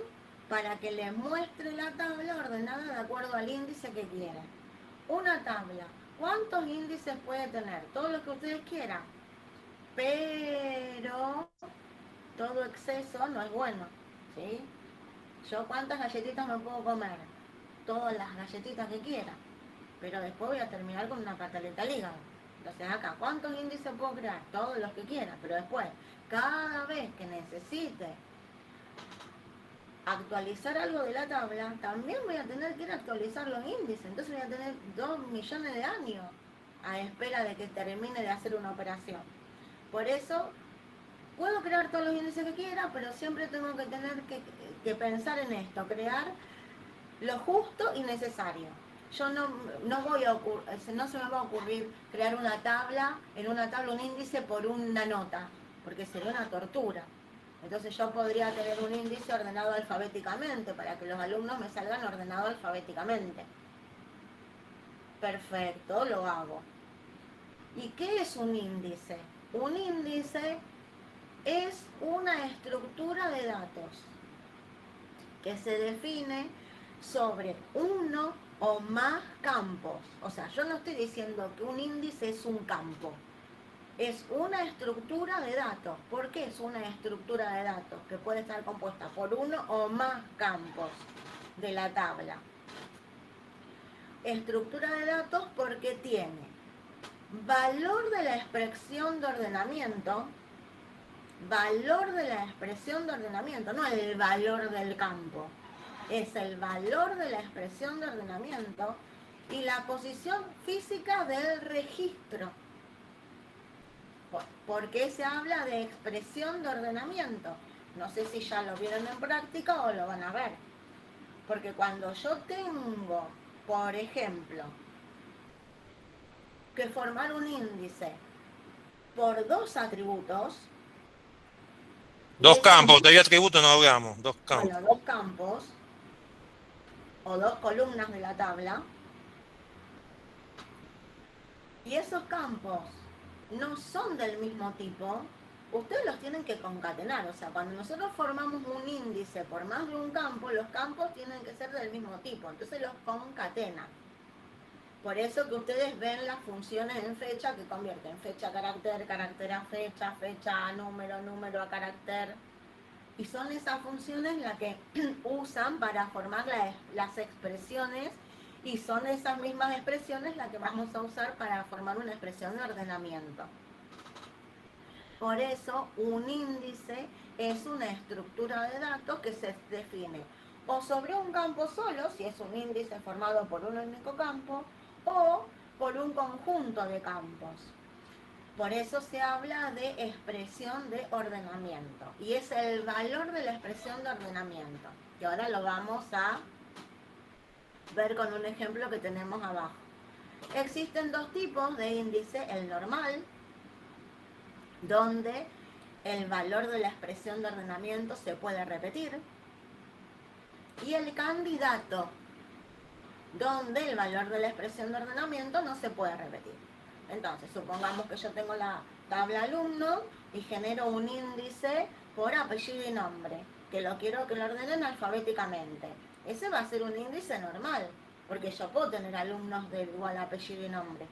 para que les muestre la tabla ordenada de acuerdo al índice que quieren? Una tabla, ¿cuántos índices puede tener? Todo lo que ustedes quieran. Pero todo exceso no es bueno. ¿sí? Yo cuántas galletitas me puedo comer, todas las galletitas que quiera, pero después voy a terminar con una pataleta al hígado. Entonces acá, ¿cuántos índices puedo crear? Todos los que quiera, pero después, cada vez que necesite actualizar algo de la tabla, también voy a tener que ir a actualizar los índices. Entonces voy a tener 2 millones de años a espera de que termine de hacer una operación. Por eso, puedo crear todos los índices que quiera, pero siempre tengo que tener que pensar en esto, crear lo justo y necesario. Yo no se me va a ocurrir crear una tabla, en una tabla un índice por una nota, porque sería una tortura. Entonces yo podría tener un índice ordenado alfabéticamente, para que los alumnos me salgan ordenados alfabéticamente. Perfecto, lo hago. ¿Y qué es un índice? Un índice es una estructura de datos que se define sobre uno o más campos. O sea, yo no estoy diciendo que un índice es un campo. Es una estructura de datos. ¿Por qué es una estructura de datos? Que puede estar compuesta por uno o más campos de la tabla. Estructura de datos porque tiene valor de la expresión de ordenamiento, no el valor del campo, es el valor de la expresión de ordenamiento y la posición física del registro. ¿Por qué se habla de expresión de ordenamiento? No sé si ya lo vieron en práctica o lo van a ver. Porque cuando yo tengo, por ejemplo, que formar un índice por 2 atributos. Dos campos, de atributos no hablamos, 2 campos. Bueno, 2 campos o 2 columnas de la tabla. Y esos campos no son del mismo tipo, ustedes los tienen que concatenar. O sea, cuando nosotros formamos un índice por más de un campo, los campos tienen que ser del mismo tipo, entonces los concatenan. Por eso que ustedes ven las funciones en fecha que convierten fecha a carácter, carácter a fecha, fecha a número, número a carácter. Y son esas funciones las que usan para formar las expresiones, y son esas mismas expresiones las que vamos a usar para formar una expresión de ordenamiento. Por eso un índice es una estructura de datos que se define o sobre un campo solo, si es un índice formado por un único campo, o por un conjunto de campos. Por eso se habla de expresión de ordenamiento. Y es el valor de la expresión de ordenamiento, que ahora lo vamos a ver con un ejemplo que tenemos abajo. Existen 2 tipos de índice: el normal, donde el valor de la expresión de ordenamiento se puede repetir, y el candidato, donde el valor de la expresión de ordenamiento no se puede repetir. Entonces, supongamos que yo tengo la tabla alumno y genero un índice por apellido y nombre, que lo quiero que lo ordenen alfabéticamente. Ese va a ser un índice normal, porque yo puedo tener alumnos de igual apellido y nombre.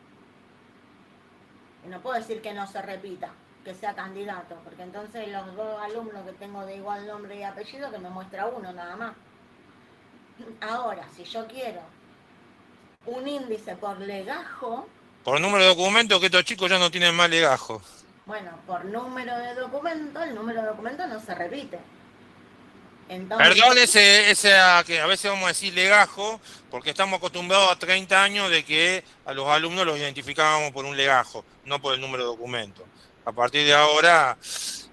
Y no puedo decir que no se repita, que sea candidato, porque entonces los 2 alumnos que tengo de igual nombre y apellido, que me muestra uno nada más. Ahora, si yo quiero un índice por legajo, Por número de documentos, que estos chicos ya no tienen más legajo. bueno, por número de documento, el número de documento no se repite. Entonces, Perdón que a veces vamos a decir legajo, porque estamos acostumbrados a 30 años de que a los alumnos los identificábamos por un legajo, no por el número de documento. A partir de ahora,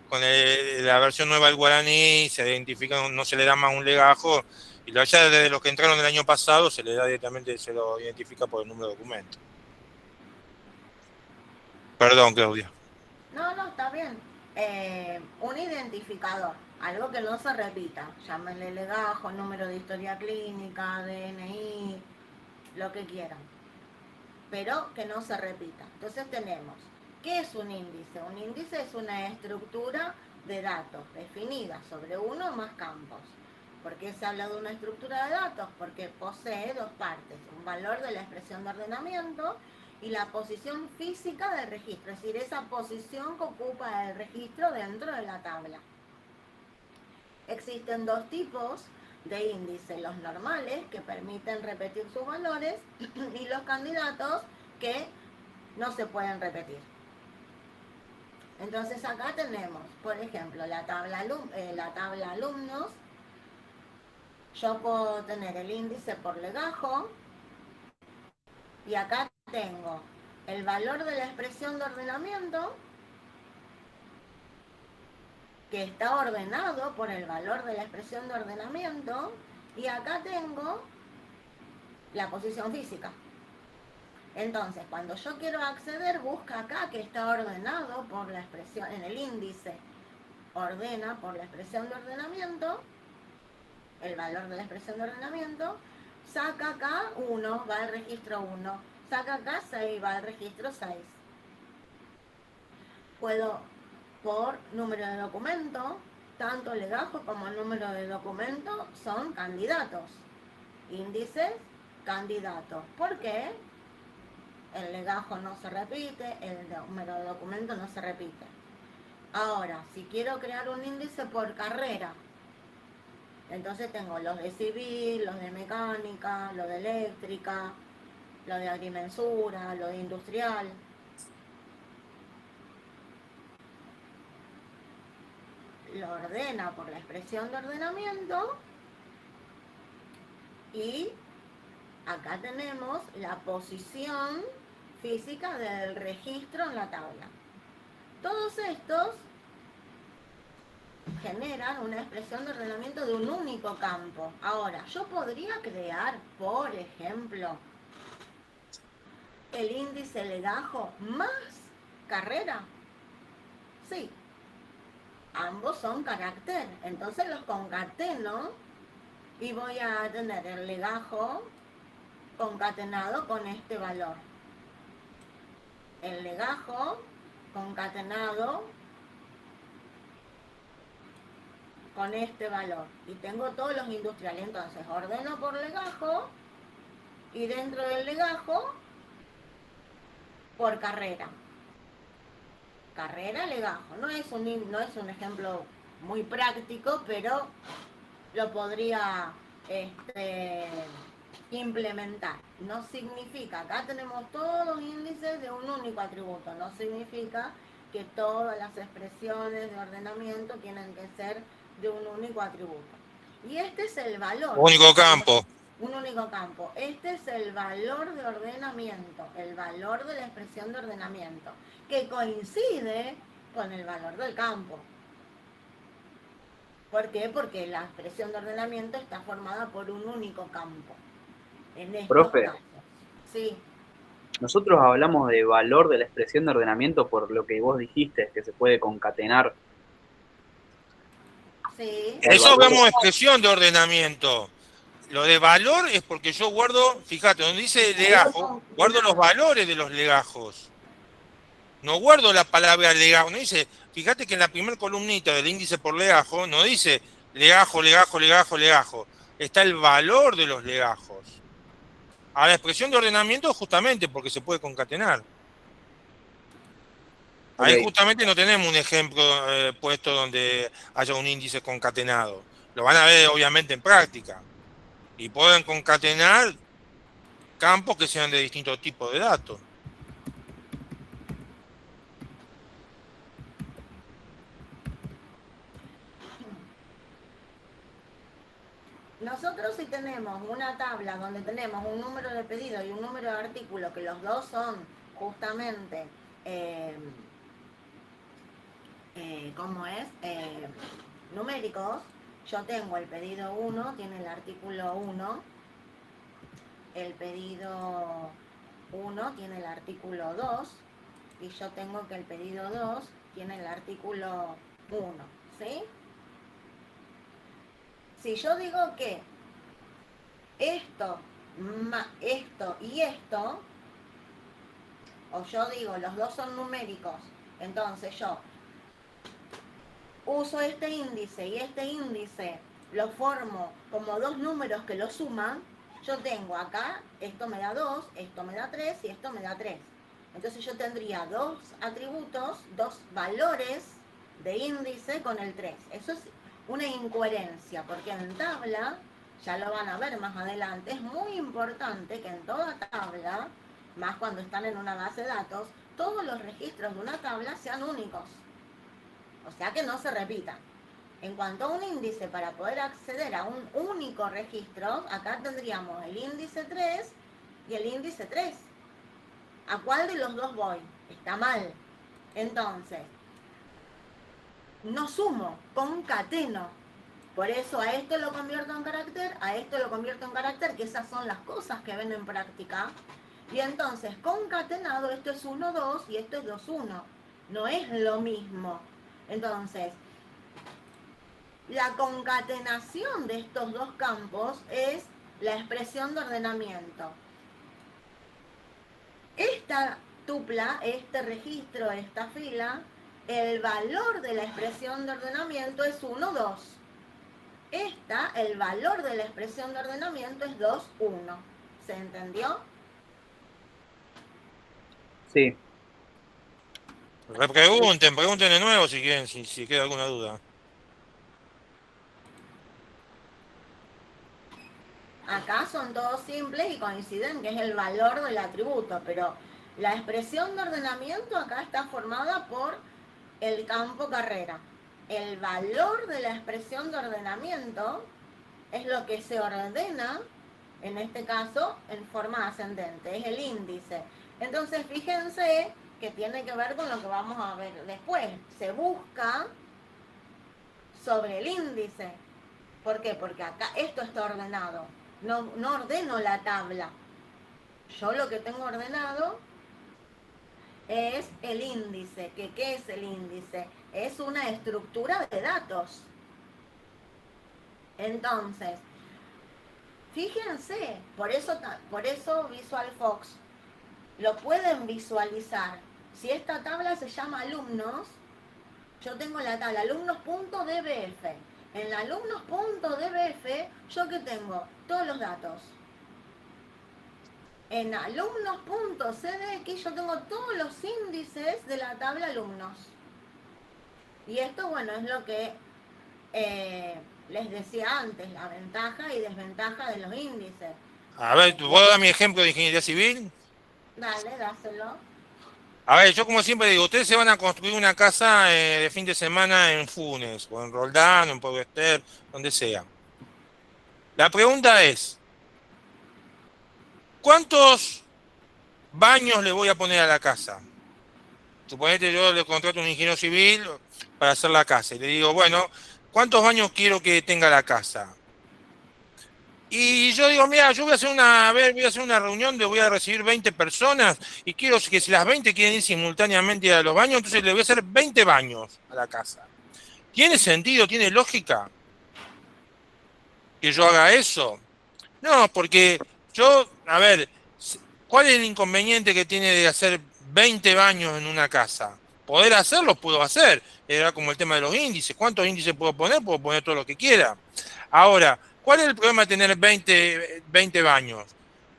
con la versión nueva del guaraní, se identifica, no se le da más un legajo, y ya desde los que entraron el año pasado se le da directamente, se lo identifica por el número de documento. Perdón, Claudia. No, está bien. Un identificador, algo que no se repita. Llámenle legajo, número de historia clínica, DNI, lo que quieran. Pero que no se repita. Entonces tenemos, ¿qué es un índice? Un índice es una estructura de datos definida sobre uno o más campos. ¿Por qué se habla de una estructura de datos? Porque posee 2 partes: un valor de la expresión de ordenamiento y la posición física del registro, es decir, esa posición que ocupa el registro dentro de la tabla. Existen dos tipos de índice, los normales, que permiten repetir sus valores, y los candidatos, que no se pueden repetir. Entonces acá tenemos, por ejemplo, la tabla alumnos. Yo puedo tener el índice por legajo, y acá tengo el valor de la expresión de ordenamiento, que está ordenado por el valor de la expresión de ordenamiento, y acá tengo la posición física. Entonces, cuando yo quiero acceder, busca acá que está ordenado por la expresión, en el índice, ordena por la expresión de ordenamiento, el valor de la expresión de ordenamiento, saca acá 1, va al registro 1, saca acá 6, va al registro 6. Puedo, por número de documento, tanto el legajo como el número de documento son candidatos. Índices, candidatos. ¿Por qué? El legajo no se repite, el número de documento no se repite. Ahora, si quiero crear un índice por carrera, entonces tengo los de civil, los de mecánica, los de eléctrica, los de agrimensura, los de industrial. Lo ordena por la expresión de ordenamiento, y acá tenemos la posición física del registro en la tabla. Todos estos generan una expresión de ordenamiento de un único campo. Ahora, yo podría crear, por ejemplo, el índice legajo más carrera. Sí, ambos son carácter, entonces los concateno y voy a tener el legajo concatenado con este valor. El legajo concatenado con este valor. Y tengo todos los industriales. Entonces ordeno por legajo, y dentro del legajo por carrera. Carrera, legajo. No es un ejemplo muy práctico, pero lo podría implementar. No significa, acá tenemos todos los índices de un único atributo, no significa que todas las expresiones de ordenamiento tienen que ser de un único atributo. Y este es el valor. Único campo. Un único campo. Este es el valor de ordenamiento, el valor de la expresión de ordenamiento, que coincide con el valor del campo. ¿Por qué? Porque la expresión de ordenamiento está formada por un único campo. En estos Profe. casos. Sí. Nosotros hablamos de valor de la expresión de ordenamiento por lo que vos dijiste, que se puede concatenar. Sí. Eso vemos expresión de ordenamiento. Lo de valor es porque yo guardo, fíjate, donde dice legajo, guardo los valores de los legajos. No guardo la palabra legajo, no dice, fíjate que en la primera columnita del índice por legajo no dice legajo, legajo, legajo, legajo. Está el valor de los legajos. A la expresión de ordenamiento justamente porque se puede concatenar. Ahí justamente no tenemos un ejemplo puesto donde haya un índice concatenado. Lo van a ver obviamente en práctica. Y pueden concatenar campos que sean de distintos tipos de datos. Nosotros si tenemos una tabla donde tenemos un número de pedido y un número de artículo, que los dos son justamente, numéricos, yo tengo el pedido 1, tiene el artículo 1, el pedido 1 tiene el artículo 2, y yo tengo que el pedido 2 tiene el artículo 1, ¿sí? Si yo digo que esto y esto, o yo digo los dos son numéricos, entonces yo uso este índice y este índice lo formo como dos números que lo suman, yo tengo acá, esto me da 2, esto me da 3 y esto me da 3. Entonces yo tendría dos atributos, dos valores de índice con el 3. Eso es una incoherencia, porque en tabla, ya lo van a ver más adelante, es muy importante que en toda tabla, más cuando están en una base de datos, todos los registros de una tabla sean únicos, o sea que no se repitan. En cuanto a un índice, para poder acceder a un único registro, acá tendríamos el índice 3 y el índice 3. ¿A cuál de los dos voy? Está mal. Entonces, no sumo, concateno. Por eso a esto lo convierto en carácter, a esto lo convierto en carácter, que esas son las cosas que ven en práctica. Y entonces, concatenado, esto es 1, 2 y esto es 2, 1. No es lo mismo. Entonces, la concatenación de estos dos campos es la expresión de ordenamiento. Esta tupla, este registro, esta fila, el valor de la expresión de ordenamiento es 1, 2. El valor de la expresión de ordenamiento es 2, 1. ¿Se entendió? Sí. Pregunten de nuevo si quieren, si queda alguna duda. Acá son todos simples y coinciden que es el valor del atributo, pero la expresión de ordenamiento acá está formada por el campo carrera. El valor de la expresión de ordenamiento es lo que se ordena, en este caso, en forma ascendente, es el índice. Entonces, fíjense que tiene que ver con lo que vamos a ver después. Se busca sobre el índice. ¿Por qué? Porque acá esto está ordenado. No ordeno la tabla. Yo lo que tengo ordenado es el índice. ¿Qué es el índice? Es una estructura de datos. Entonces, fíjense, por eso VisualFox lo pueden visualizar. Si esta tabla se llama alumnos, yo tengo la tabla alumnos.dbf. En la alumnos.dbf, ¿yo qué tengo? Todos los datos. En alumnos.cdx yo tengo todos los índices de la tabla alumnos. Y esto, bueno, es lo que les decía antes, la ventaja y desventaja de los índices. A ver, ¿puedo dar mi ejemplo de ingeniería civil? Dale, dáselo. A ver, yo como siempre digo, ustedes se van a construir una casa de fin de semana en Funes, o en Roldán, o en Pueblo Ester, donde sea. La pregunta es, ¿cuántos baños le voy a poner a la casa? Suponete yo le contrato a un ingeniero civil para hacer la casa y le digo, bueno, ¿cuántos baños quiero que tenga la casa? Y yo digo, mira, yo voy a hacer una reunión donde voy a recibir 20 personas y quiero que si las 20 quieren ir simultáneamente a los baños, entonces le voy a hacer 20 baños a la casa. ¿Tiene sentido? ¿Tiene lógica que yo haga eso? No, porque a ver, ¿cuál es el inconveniente que tiene de hacer 20 baños en una casa? Poder hacerlo, puedo hacer. Era como el tema de los índices. ¿Cuántos índices puedo poner? Puedo poner todo lo que quiera. Ahora, ¿cuál es el problema de tener 20 baños?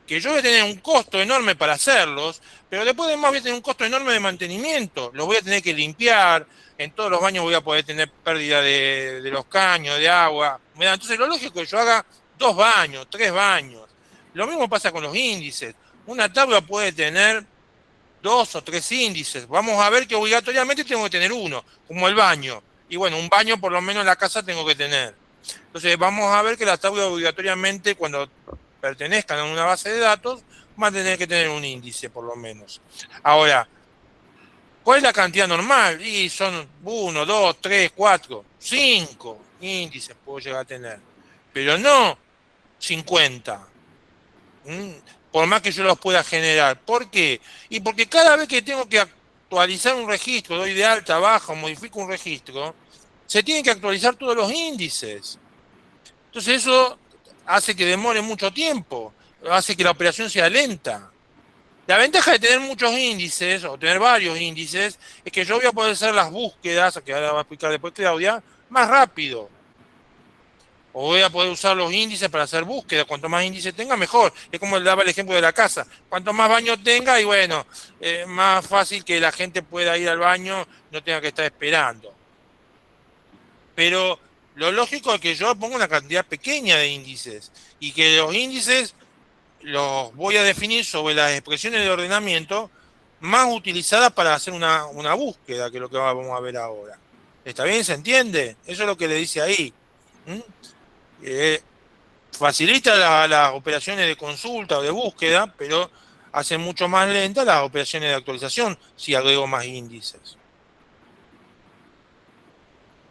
Que yo voy a tener un costo enorme para hacerlos, pero después además voy a tener un costo enorme de mantenimiento. Los voy a tener que limpiar, en todos los baños voy a poder tener pérdida de los caños, de agua. Entonces lo lógico es que yo haga 2 baños, 3 baños. Lo mismo pasa con los índices. Una tabla puede tener 2 o 3 índices. Vamos a ver que obligatoriamente tengo que tener uno, como el baño. Y bueno, un baño por lo menos en la casa tengo que tener. Entonces vamos a ver que las tablas obligatoriamente, cuando pertenezcan a una base de datos, van a tener que tener un índice por lo menos. Ahora, ¿cuál es la cantidad normal? Y son 1, 2, 3, 4, 5 índices puedo llegar a tener. Pero no 50. Por más que yo los pueda generar. ¿Por qué? Y porque cada vez que tengo que actualizar un registro, doy de alta, baja, modifico un registro, se tienen que actualizar todos los índices. Entonces eso hace que demore mucho tiempo, hace que la operación sea lenta. La ventaja de tener muchos índices, o tener varios índices, es que yo voy a poder hacer las búsquedas, que ahora va a explicar después Claudia, más rápido. O voy a poder usar los índices para hacer búsquedas. Cuanto más índices tenga, mejor. Es como le daba el ejemplo de la casa. Cuanto más baños tenga, y bueno, más fácil que la gente pueda ir al baño, no tenga que estar esperando. Pero lo lógico es que yo ponga una cantidad pequeña de índices y que los índices los voy a definir sobre las expresiones de ordenamiento más utilizadas para hacer una búsqueda, que es lo que vamos a ver ahora. ¿Está bien? ¿Se entiende? Eso es lo que le dice ahí. ¿Mm? Facilita las operaciones de consulta o de búsqueda, pero hace mucho más lentas las operaciones de actualización si agrego más índices.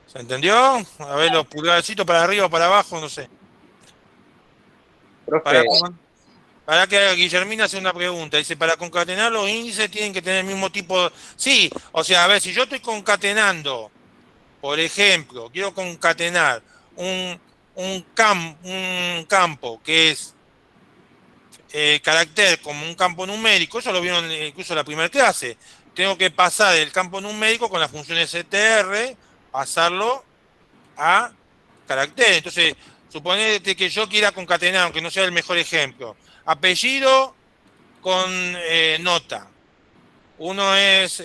¿Se entendió? A ver, los pulgarcitos para arriba o para abajo, no sé. Profe, Para que Guillermina hace una pregunta. Dice, para concatenar los índices tienen que tener el mismo tipo. Sí, o sea, a ver, si yo estoy concatenando, por ejemplo, quiero concatenar un campo que es carácter como un campo numérico, eso lo vieron incluso en la primera clase. Tengo que pasar el campo numérico con la función str, pasarlo a carácter. Entonces, suponete que yo quiera concatenar, aunque no sea el mejor ejemplo, apellido con nota. Uno es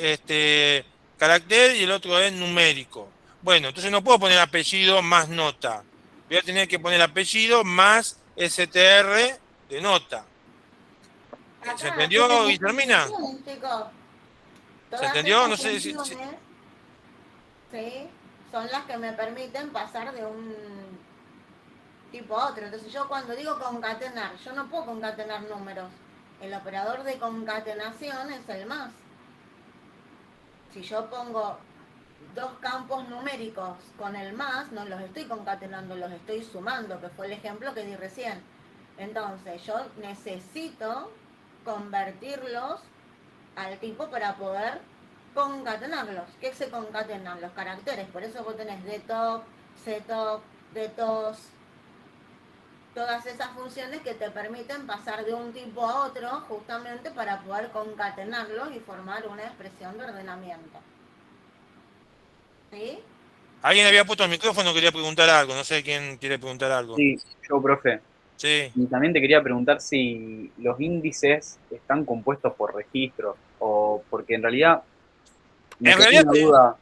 carácter y el otro es numérico. Bueno, entonces no puedo poner apellido más nota. Voy a tener que poner apellido más str de nota. ¿Se Acá entendió, tenemos Guillermina? funciones, chicos. ¿Se Todas entendió? estas No sé si... funciones, ¿sí? Son las que me permiten pasar de un tipo a otro. Entonces yo cuando digo concatenar, yo no puedo concatenar números. El operador de concatenación es el más. Si yo pongo dos campos numéricos con el más, no los estoy concatenando, los estoy sumando, que fue el ejemplo que di recién. Entonces yo necesito convertirlos al tipo para poder concatenarlos. ¿Qué se concatenan? Los caracteres. Por eso vos tenés dtop, ctop, dtos, todas esas funciones que te permiten pasar de un tipo a otro justamente para poder concatenarlos y formar una expresión de ordenamiento. ¿Sí? Alguien había puesto el micrófono, quería preguntar algo. No sé quién quiere preguntar algo. sí, yo, profe. Sí. Y también te quería preguntar si los índices están compuestos por registros o porque en realidad me En quedó realidad, una duda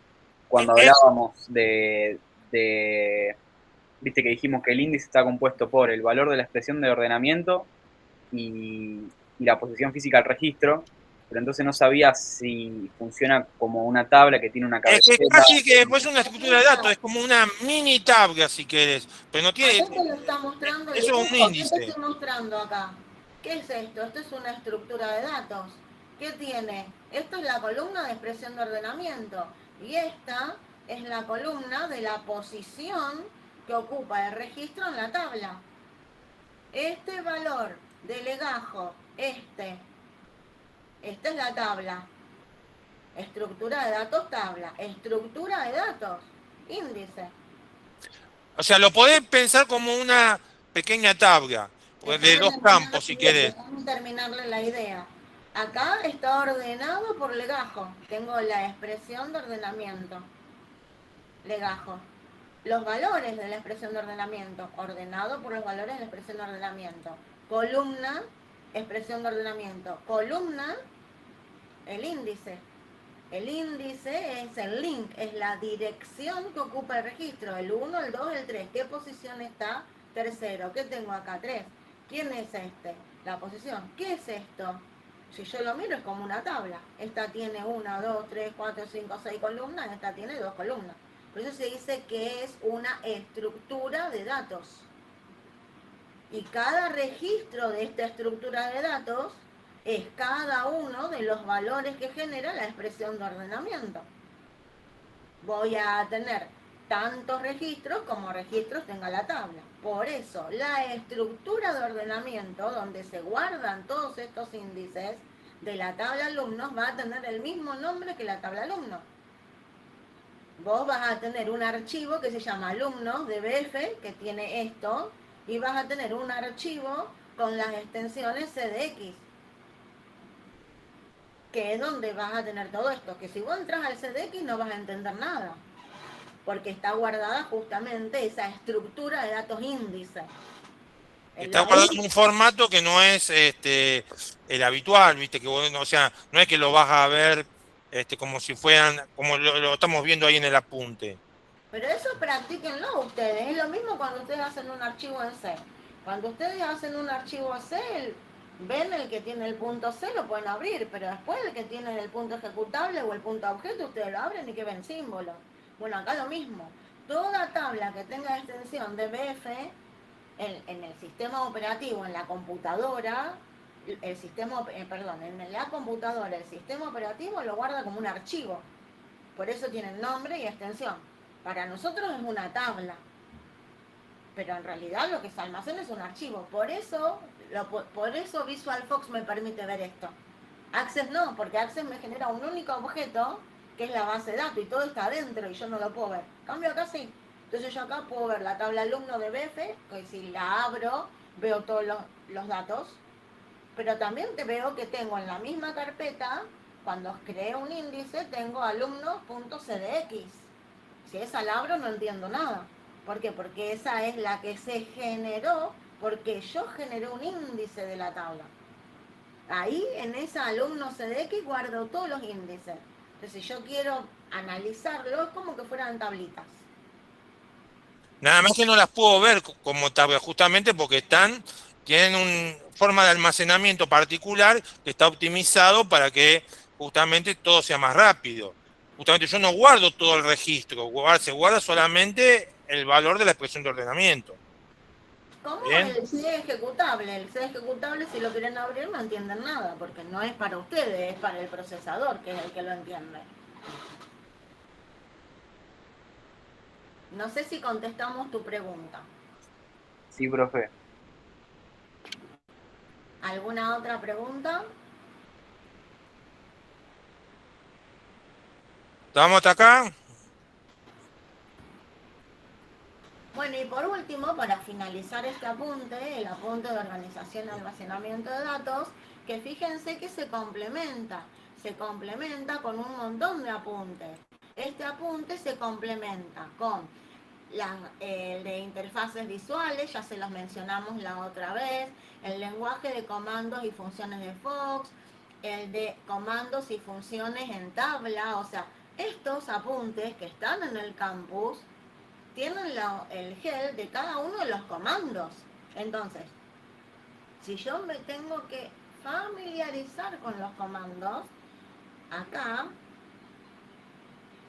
cuando es, hablábamos viste que dijimos que el índice está compuesto por el valor de la expresión de ordenamiento y la posición física del registro, pero entonces no sabía si funciona como una tabla que tiene una es que cabecera. casi que es una estructura de datos, es como una mini tabla si querés, pero no tiene, Acá te lo está mostrando el eso es un dibujo. ¿Qué te índice. estoy mostrando acá? ¿Qué es esto? Esto es una estructura de datos. ¿Qué tiene? Esto es la columna de expresión de ordenamiento. Y esta es la columna de la posición que ocupa el registro en la tabla. Este valor de legajo, esta es la tabla. Estructura de datos, tabla. Estructura de datos, índice. O sea, lo podés pensar como una pequeña tabla, de dos campos si querés. Déjame terminarle la idea. Acá está ordenado por legajo. Tengo la expresión de ordenamiento. Legajo. Los valores de la expresión de ordenamiento. Ordenado por los valores de la expresión de ordenamiento. Columna, expresión de ordenamiento. Columna, el índice. El índice es el link, es la dirección que ocupa el registro. El 1, el 2, el 3. ¿Qué posición está? Tercero. ¿Qué tengo acá? 3. ¿Quién es este? La posición. ¿Qué es esto? Si yo lo miro es como una tabla. Esta tiene 1, 2, 3, 4, 5, 6 columnas. Esta tiene 2 columnas. Por eso se dice que es una estructura de datos. Y cada registro de esta estructura de datos es cada uno de los valores que genera la expresión de ordenamiento. Voy a tener tantos registros como registros tenga la tabla. Por eso, la estructura de ordenamiento, donde se guardan todos estos índices de la tabla alumnos, va a tener el mismo nombre que la tabla alumnos. Vos vas a tener un archivo que se llama alumnos DBF, que tiene esto, y vas a tener un archivo con las extensiones CDX, que es donde vas a tener todo esto, que si vos entras al CDX no vas a entender nada, porque está guardada justamente esa estructura de datos índice. Está guardado en un formato que no es el habitual, viste, que vos, o sea, no es que lo vas a ver como si fueran, como lo estamos viendo ahí en el apunte. Pero eso practíquenlo ustedes. Es lo mismo cuando ustedes hacen un archivo en C. Cuando ustedes hacen un archivo C, ven el que tiene el punto C, lo pueden abrir, pero después el que tiene el punto ejecutable o el punto objeto, ustedes lo abren y que ven símbolo. Bueno, acá lo mismo. Toda tabla que tenga extensión de BF en el sistema operativo, en la computadora, el sistema, en la computadora, el sistema operativo lo guarda como un archivo. Por eso tiene nombre y extensión. Para nosotros es una tabla, pero en realidad lo que se almacena es un archivo. Por eso VisualFox me permite ver esto. Access no, porque Access me genera un único objeto, que es la base de datos, y todo está adentro y yo no lo puedo ver. En cambio acá sí. Entonces yo acá puedo ver la tabla alumno de BF, que si la abro veo todos los datos, pero también te veo que tengo en la misma carpeta, cuando creé un índice, tengo alumnos.cdx. Si esa la abro no entiendo nada. ¿Por qué? Porque esa es la que se generó, porque yo generé un índice de la tabla. Ahí en esa alumno CDX guardo todos los índices. Entonces si yo quiero analizarlo, es como que fueran tablitas. Nada más que no las puedo ver como tabla, justamente porque tienen una forma de almacenamiento particular que está optimizado para que justamente todo sea más rápido. Justamente yo no guardo todo el registro, se guarda solamente el valor de la expresión de ordenamiento. ¿Cómo? ¿Bien? El C ejecutable. El C ejecutable, si lo quieren abrir, no entienden nada, porque no es para ustedes, es para el procesador, que es el que lo entiende. No sé si contestamos tu pregunta. Sí, profe. ¿Alguna otra pregunta? ¿Estamos hasta acá? Bueno, y por último, para finalizar este apunte, el apunte de organización y almacenamiento de datos, que fíjense que se complementa con un montón de apuntes. Este apunte se complementa con el de interfaces visuales, ya se los mencionamos la otra vez, el lenguaje de comandos y funciones de Fox, el de comandos y funciones en tabla, o sea, estos apuntes que están en el campus tienen el gel de cada uno de los comandos. Entonces, si yo me tengo que familiarizar con los comandos, acá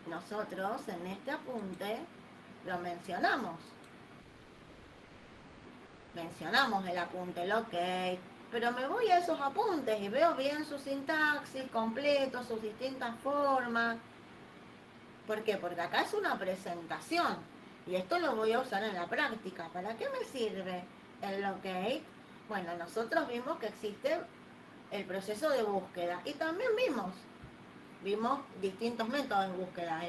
nosotros en este apunte lo mencionamos. Mencionamos el apunte, el OK, pero me voy a esos apuntes y veo bien su sintaxis completo, sus distintas formas. ¿Por qué? Porque acá es una presentación y esto lo voy a usar en la práctica. ¿Para qué me sirve el locate? Bueno, nosotros vimos que existe el proceso de búsqueda y también vimos distintos métodos de búsqueda.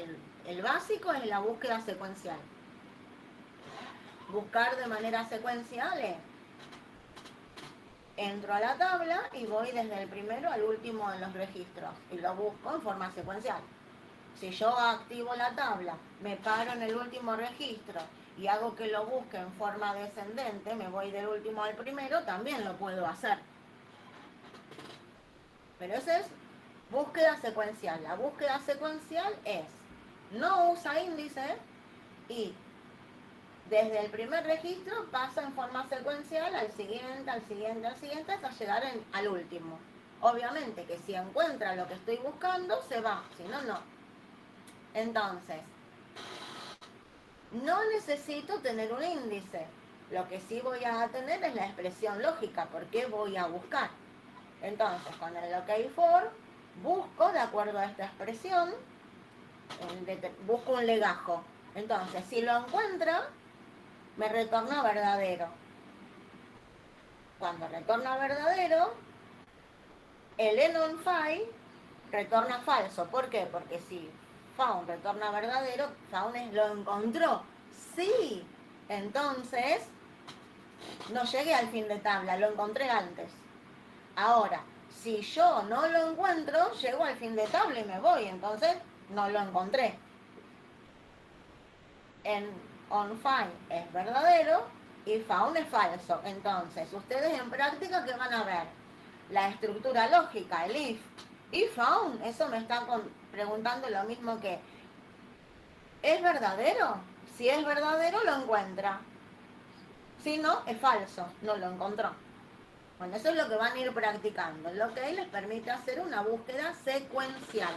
El básico es la búsqueda secuencial. Buscar de manera secuencial es: entro a la tabla y voy desde el primero al último de los registros y lo busco en forma secuencial. Si yo activo la tabla, me paro en el último registro y hago que lo busque en forma descendente, me voy del último al primero, también lo puedo hacer. Pero eso es búsqueda secuencial. La búsqueda secuencial es: no usa índice y desde el primer registro pasa en forma secuencial al siguiente, al siguiente, al siguiente, hasta llegar al último. Obviamente que si encuentra lo que estoy buscando, se va, si no, no. Entonces, no necesito tener un índice. Lo que sí voy a tener es la expresión lógica, porque voy a buscar. Entonces, con el locate for, busco de acuerdo a esta expresión, busco un legajo. Entonces, si lo encuentra, me retorna verdadero. Cuando retorna verdadero, el enonFile retorna falso. ¿Por qué? Porque si found retorna verdadero, found lo encontró. Sí, entonces no llegué al fin de tabla, lo encontré antes. Ahora, si yo no lo encuentro, llego al fin de tabla y me voy, entonces no lo encontré. En onFind es verdadero y found es falso. Entonces, ustedes en práctica, ¿qué van a ver? La estructura lógica, el if. Y found, eso me está preguntando lo mismo que ¿Es verdadero? Si es verdadero, lo encuentra. Si no, es falso, no lo encontró. Bueno, eso es lo que van a ir practicando. Lo que les permite hacer una búsqueda secuencial.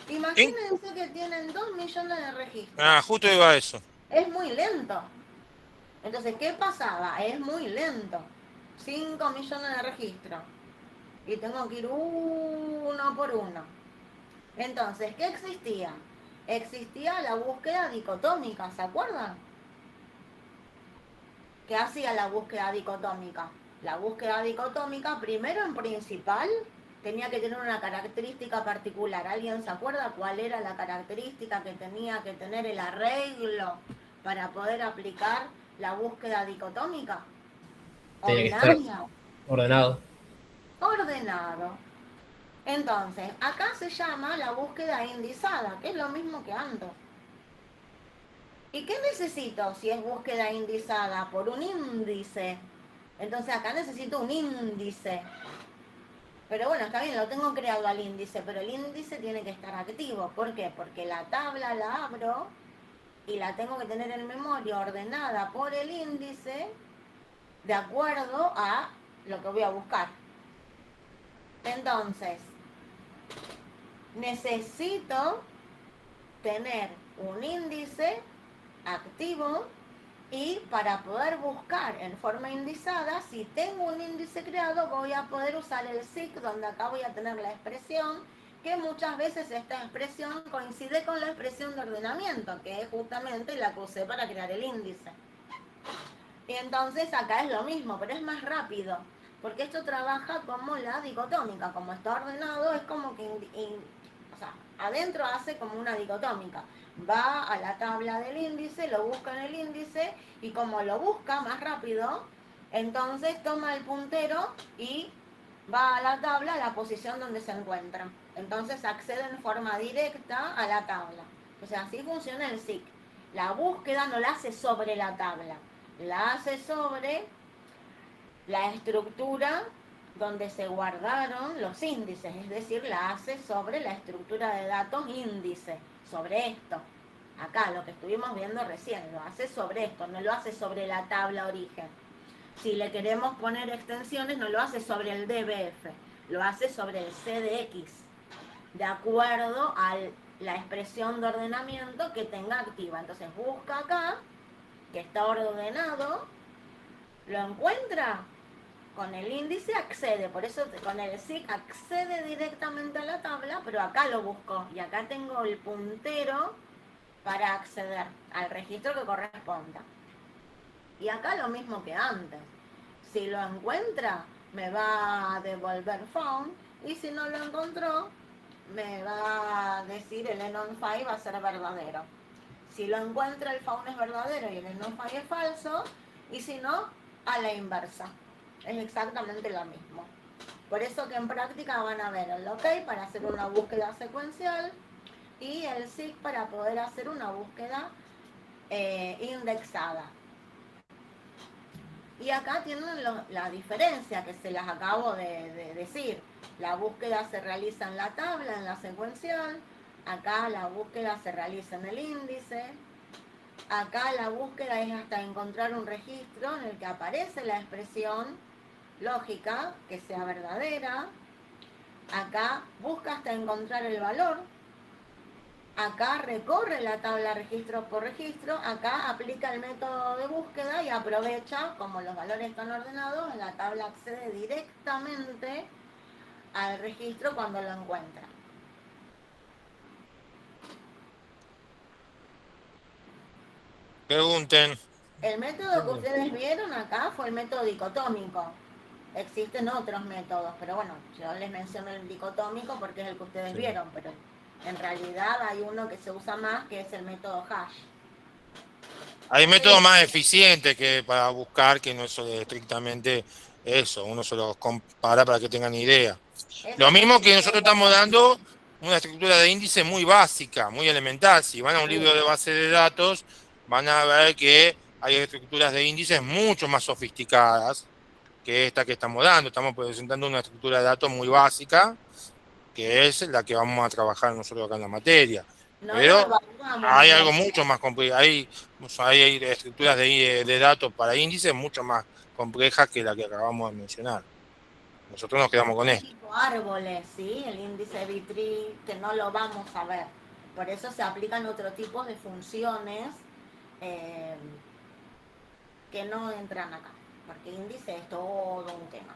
Imagínense que tienen 2 millones de registros. Justo iba a eso. Es muy lento. Entonces, ¿qué pasaba? Es muy lento. 5 millones de registros. Y tengo que ir uno por uno. Entonces, ¿qué existía? Existía la búsqueda dicotómica, ¿se acuerdan? ¿Qué hacía la búsqueda dicotómica? La búsqueda dicotómica, primero en principal, tenía que tener una característica particular. ¿Alguien se acuerda cuál era la característica que tenía que tener el arreglo para poder aplicar la búsqueda dicotómica? Tiene que estar Ordinaria. ordenado. Ordenado. Entonces, acá se llama la búsqueda indizada, que es lo mismo que antes. ¿Y qué necesito si es búsqueda indizada? Por un índice. Entonces acá necesito un índice. Pero bueno, está bien, lo tengo creado al índice, pero el índice tiene que estar activo. ¿Por qué? Porque la tabla la abro y la tengo que tener en memoria ordenada por el índice de acuerdo a lo que voy a buscar. Entonces, necesito tener un índice activo y para poder buscar en forma indizada, si tengo un índice creado, voy a poder usar el SIC, donde acá voy a tener la expresión, que muchas veces esta expresión coincide con la expresión de ordenamiento, que es justamente la que usé para crear el índice. Y entonces acá es lo mismo, pero es más rápido, porque esto trabaja como la dicotómica, como está ordenado, es como que, o sea, adentro hace como una dicotómica. Va a la tabla del índice, lo busca en el índice, y como lo busca más rápido, entonces toma el puntero y va a la tabla, a la posición donde se encuentra. Entonces accede en forma directa a la tabla. O sea, así funciona el SIC. La búsqueda no la hace sobre la tabla, la hace sobre la estructura donde se guardaron los índices, es decir, la hace sobre la estructura de datos índice, sobre esto. Acá, lo que estuvimos viendo recién, lo hace sobre esto, no lo hace sobre la tabla origen. Si le queremos poner extensiones, no lo hace sobre el DBF, lo hace sobre el CDX, de acuerdo a la expresión de ordenamiento que tenga activa. Entonces busca acá, que está ordenado, lo encuentra, con el índice accede, por eso con el SIC accede directamente a la tabla, pero acá lo busco y acá tengo el puntero para acceder al registro que corresponda. Y acá lo mismo que antes. Si lo encuentra, me va a devolver found, y si no lo encontró, me va a decir el enonfy va a ser verdadero. Si lo encuentra, el found es verdadero y el enonfy es falso, y si no, a la inversa. Es exactamente lo mismo. Por eso que en práctica van a ver el OK para hacer una búsqueda secuencial y el SIC para poder hacer una búsqueda indexada. Y acá tienen la diferencia que se las acabo de decir. La búsqueda se realiza en la tabla, en la secuencial. Acá la búsqueda se realiza en el índice. Acá la búsqueda es hasta encontrar un registro en el que aparece la expresión lógica que sea verdadera. Acá busca hasta encontrar el valor. Acá recorre la tabla registro por registro. Acá aplica el método de búsqueda y aprovecha, como los valores están ordenados, en la tabla accede directamente al registro cuando lo encuentra. Pregunten. El método que ustedes vieron acá fue el método dicotómico. Existen otros métodos, pero bueno, yo les menciono el dicotómico porque es el que ustedes vieron, pero en realidad hay uno que se usa más, que es el método hash. Hay métodos más eficientes que para buscar, que no es estrictamente eso, uno se los compara para que tengan idea. Lo mismo que nosotros estamos dando una estructura de índice muy básica, muy elemental. Si van a un libro de base de datos, van a ver que hay estructuras de índices mucho más sofisticadas que esta que estamos dando. Estamos presentando una estructura de datos muy básica, que es la que vamos a trabajar nosotros acá en la materia. No Pero lo evaluamos. hay algo mucho más complejo. Hay estructuras de datos para índices mucho más complejas que la que acabamos de mencionar. Nosotros nos quedamos con Son esto. tipo árboles, ¿sí? El índice B-tree, que no lo vamos a ver. Por eso se aplican otro tipo de funciones eh, que no entran acá. Porque índice es todo un tema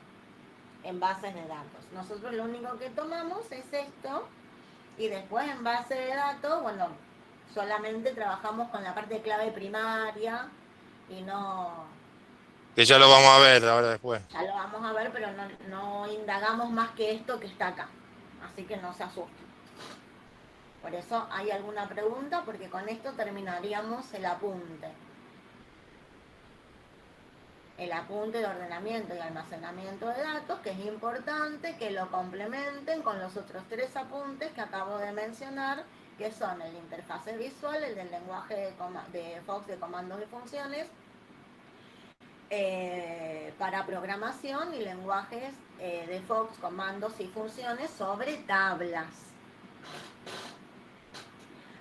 en bases de datos. Nosotros lo único que tomamos es esto y después en base de datos, bueno, solamente trabajamos con la parte de clave primaria y no, Que ya lo vamos a ver ahora después. ya lo vamos a ver, pero no indagamos más que esto que está acá. Así que no se asusten. Por eso hay alguna pregunta, porque con esto terminaríamos el apunte. El apunte de ordenamiento y almacenamiento de datos, que es importante que lo complementen con los otros 3 apuntes que acabo de mencionar, que son el de interfase visual, el del lenguaje de Fox de comandos y funciones, para programación y lenguajes de Fox, comandos y funciones sobre tablas.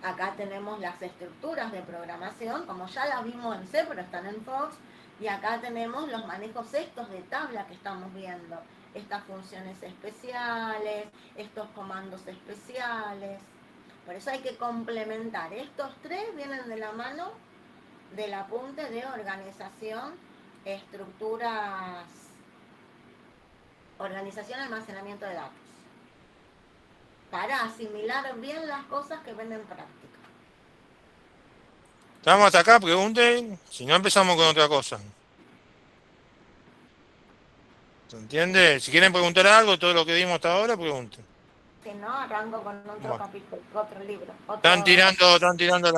Acá tenemos las estructuras de programación, como ya las vimos en C, pero están en Fox. Y acá tenemos los manejos estos de tabla que estamos viendo. Estas funciones especiales, estos comandos especiales. Por eso hay que complementar. Estos 3 vienen de la mano del apunte de organización, estructuras, organización y almacenamiento de datos. Para asimilar bien las cosas que ven en práctica. Estamos hasta acá, pregunten. Si no, empezamos con otra cosa. ¿Se entiende? Si quieren preguntar algo, todo lo que dimos hasta ahora, pregunten. Si no, arranco con otro Bueno. capítulo, otro libro. Están tirando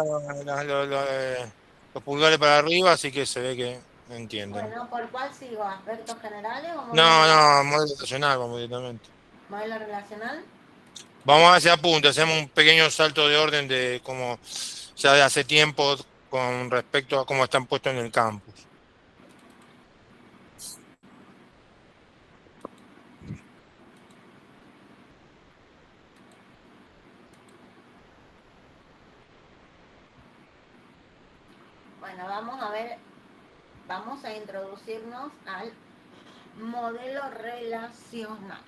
los pulgares para arriba, así que se ve que entienden. Bueno, ¿por cuál sigo? ¿Aspectos generales o modelo No, modelo estacional, vamos directamente. modelo relacional? Vamos a hacer apunte, hacemos un pequeño salto de orden de como ya de hace tiempo con respecto a cómo están puestos en el campus. Bueno, vamos a ver, vamos a introducirnos al modelo relacional.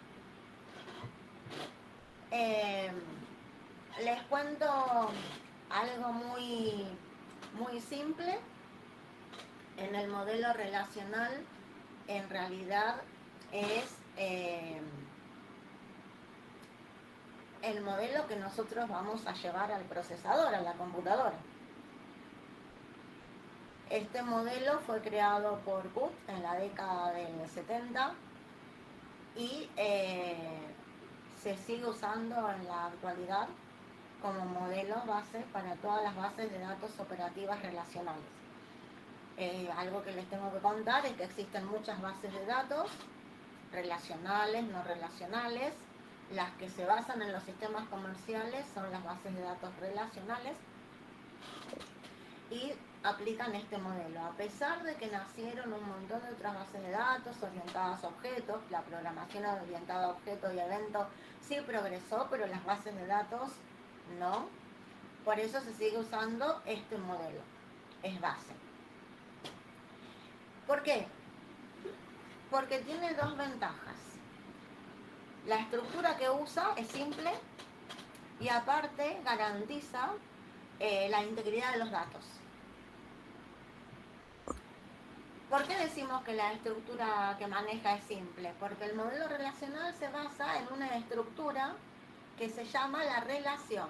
Les cuento algo muy simple. En el modelo relacional, en realidad, es el modelo que nosotros vamos a llevar al procesador, a la computadora. Este modelo fue creado por Booth en la década del 70 y se sigue usando en la actualidad como modelo base para todas las bases de datos operativas relacionales. Algo que les tengo que contar es que existen muchas bases de datos relacionales, no relacionales. Las que se basan en los sistemas comerciales son las bases de datos relacionales y aplican este modelo. A pesar de que nacieron un montón de otras bases de datos orientadas a objetos, la programación orientada a objetos y eventos sí progresó, pero las bases de datos no. Por eso se sigue usando este modelo. Es base. ¿Por qué? Porque tiene 2 ventajas. La estructura que usa es simple y aparte garantiza la integridad de los datos. ¿Por qué decimos que la estructura que maneja es simple? Porque el modelo relacional se basa en una estructura que se llama la relación.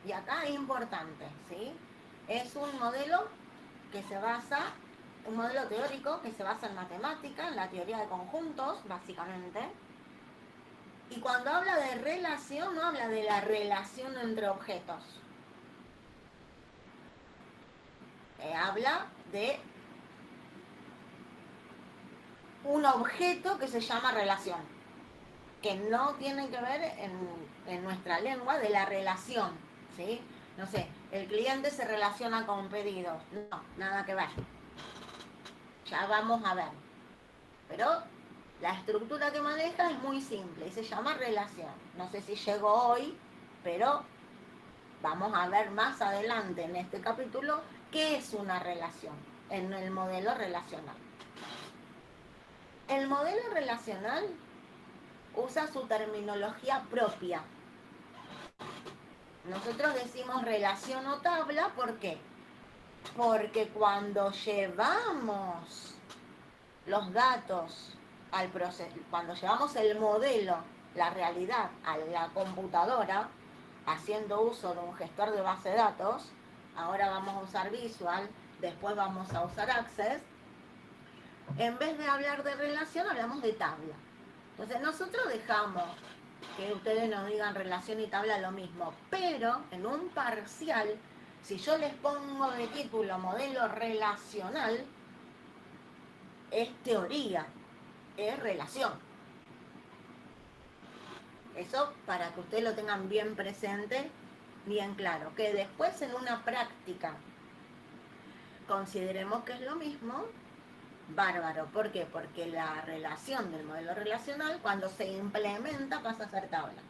Y acá es importante, ¿sí? Es un modelo que se basa, un modelo teórico que se basa en matemática, en la teoría de conjuntos, básicamente. Y cuando habla de relación, no habla de la relación entre objetos. Habla de un objeto que se llama relación, que no tiene que ver en nuestra lengua de la relación, ¿sí? No sé, el cliente se relaciona con pedidos. No, nada que ver. Ya vamos a ver. Pero la estructura que maneja es muy simple y se llama relación. No sé si llegó hoy, pero vamos a ver más adelante en este capítulo qué es una relación en el modelo relacional. El modelo relacional usa su terminología propia. Nosotros decimos relación o tabla, ¿por qué? Porque cuando llevamos los datos al proceso, cuando llevamos el modelo, la realidad, a la computadora, haciendo uso de un gestor de base de datos, ahora vamos a usar Visual, después vamos a usar Access, en vez de hablar de relación, hablamos de tabla. Entonces nosotros dejamos que ustedes nos digan relación y tabla lo mismo, pero en un parcial, si yo les pongo de título modelo relacional, es teoría, es relación. Eso para que ustedes lo tengan bien presente, bien claro. Que después en una práctica consideremos que es lo mismo, bárbaro. ¿Por qué? Porque la relación del modelo relacional, cuando se implementa, pasa a ser tabla.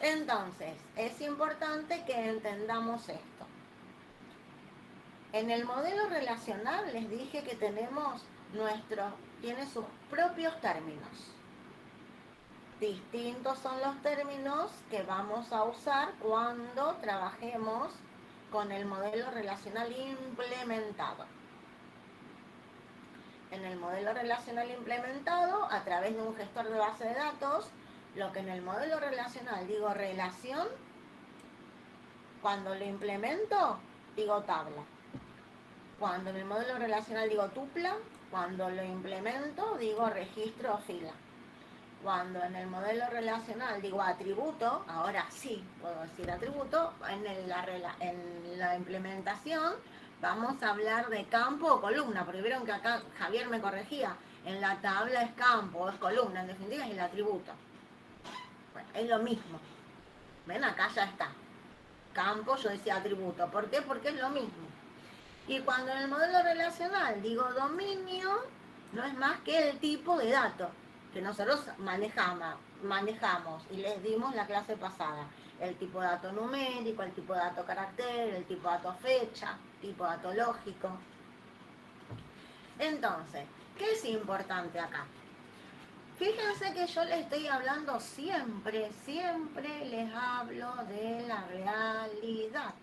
Entonces, es importante que entendamos esto. En el modelo relacional les dije que tiene sus propios términos. Distintos son los términos que vamos a usar cuando trabajemos con el modelo relacional implementado. En el modelo relacional implementado, a través de un gestor de base de datos, lo que en el modelo relacional digo relación, cuando lo implemento, digo tabla. Cuando en el modelo relacional digo tupla, cuando lo implemento, digo registro o fila. Cuando en el modelo relacional digo atributo, ahora sí puedo decir atributo, en la implementación vamos a hablar de campo o columna, porque vieron que acá Javier me corregía, en la tabla es campo o es columna, en definitiva es el atributo. Bueno, es lo mismo. ¿Ven? Acá ya está. Campo, yo decía atributo. ¿Por qué? Porque es lo mismo. Y cuando en el modelo relacional digo dominio, no es más que el tipo de dato que nosotros manejamos y les dimos la clase pasada. El tipo de dato numérico, el tipo de dato carácter, el tipo de dato fecha, tipo de dato lógico. Entonces, ¿qué es importante acá? Fíjense que yo les estoy hablando siempre les hablo de la realidad.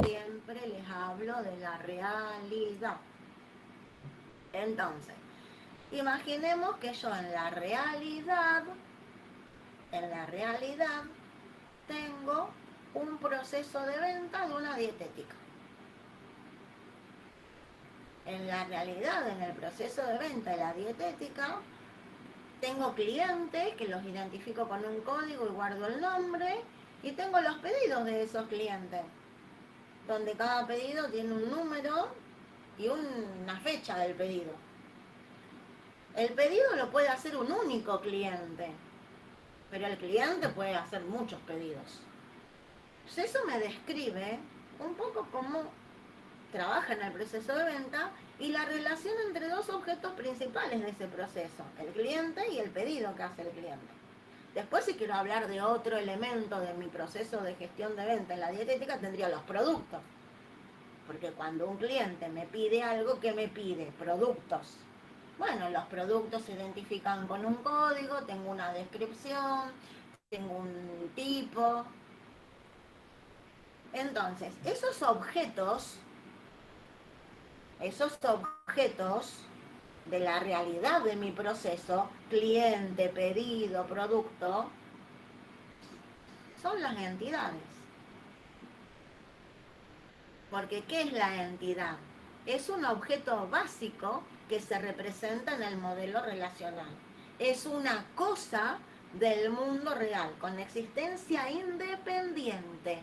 Siempre les hablo de la realidad. Entonces, imaginemos que yo en la realidad, tengo un proceso de venta de una dietética. En la realidad, en el proceso de venta de la dietética, tengo clientes que los identifico con un código y guardo el nombre, y tengo los pedidos de esos clientes, donde cada pedido tiene un número y una fecha del pedido. El pedido lo puede hacer un único cliente, pero el cliente puede hacer muchos pedidos. Entonces eso me describe un poco cómo trabaja en el proceso de venta y la relación entre dos objetos principales de ese proceso, el cliente y el pedido que hace el cliente. Después, si quiero hablar de otro elemento de mi proceso de gestión de venta en la dietética, tendría los productos. Porque cuando un cliente me pide algo, ¿qué me pide? Productos. Bueno, los productos se identifican con un código, tengo una descripción, tengo un tipo. Entonces, esos objetos de la realidad de mi proceso, cliente, pedido, producto, son las entidades. Porque ¿qué es la entidad? Es un objeto básico que se representa en el modelo relacional. Es una cosa del mundo real, con existencia independiente.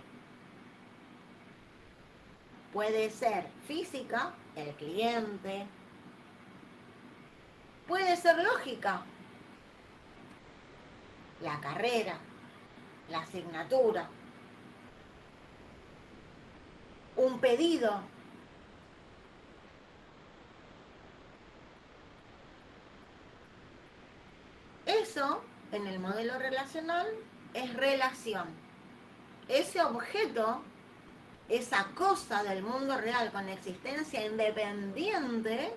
Puede ser física, el cliente. Puede ser lógica, la carrera, la asignatura. Un pedido. Eso, en el modelo relacional, es relación. Ese objeto, esa cosa del mundo real con existencia independiente,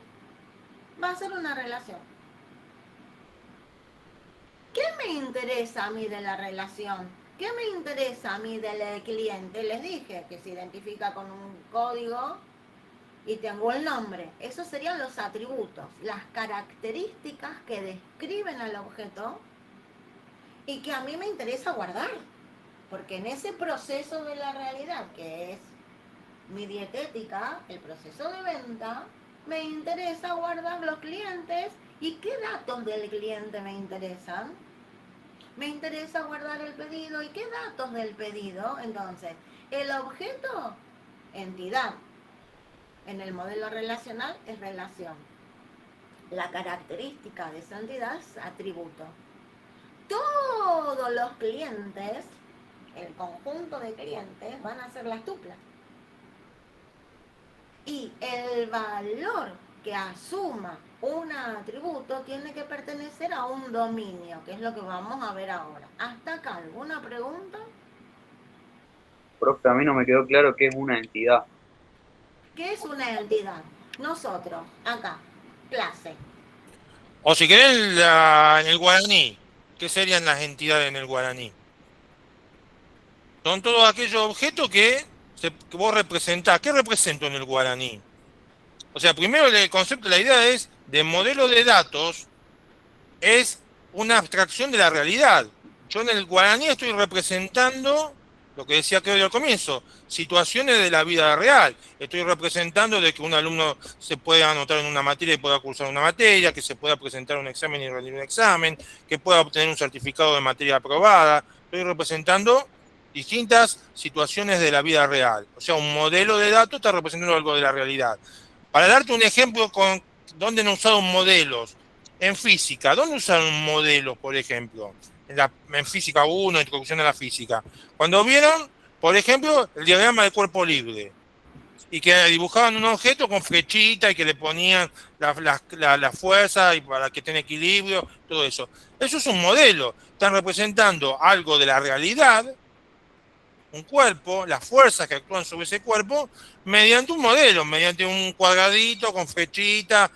va a ser una relación. ¿Qué me interesa a mí de la relación? ¿Qué me interesa a mí del cliente? Les dije que se identifica con un código y tengo el nombre. Esos serían los atributos, las características que describen al objeto y que a mí me interesa guardar. Porque en ese proceso de la realidad, que es mi dietética, el proceso de venta, me interesa guardar los clientes. ¿Y qué datos del cliente me interesan? Me interesa guardar el pedido. ¿Y qué datos del pedido? Entonces, el objeto, entidad. En el modelo relacional es relación. La característica de esa entidad es atributo. Todos los clientes, el conjunto de clientes, van a ser las tuplas. Y el valor que asuma un atributo tiene que pertenecer a un dominio, que es lo que vamos a ver ahora. ¿Hasta acá alguna pregunta? Profe, a mí no me quedó claro qué es una entidad. ¿Qué es una entidad? Nosotros, acá, clase. O si querés en el guaraní, ¿qué serían las entidades en el guaraní? Son todos aquellos objetos que vos representás. ¿Qué represento en el guaraní? O sea, primero el concepto, la idea es de modelo de datos, es una abstracción de la realidad. Yo en el guaraní estoy representando lo que decía creo al comienzo, situaciones de la vida real. Estoy representando de que un alumno se pueda anotar en una materia y pueda cursar una materia, que se pueda presentar un examen y rendir un examen, que pueda obtener un certificado de materia aprobada. Estoy representando distintas situaciones de la vida real. O sea, un modelo de datos está representando algo de la realidad. Para darte un ejemplo con dónde han usado modelos, en física, ¿dónde usaron modelos, por ejemplo? En física 1, introducción a la física. Cuando vieron, por ejemplo, el diagrama del cuerpo libre, y que dibujaban un objeto con flechita y que le ponían la fuerza y para que tenga equilibrio, todo eso. Eso es un modelo. Están representando algo de la realidad, un cuerpo, las fuerzas que actúan sobre ese cuerpo, mediante un modelo, mediante un cuadradito con flechita,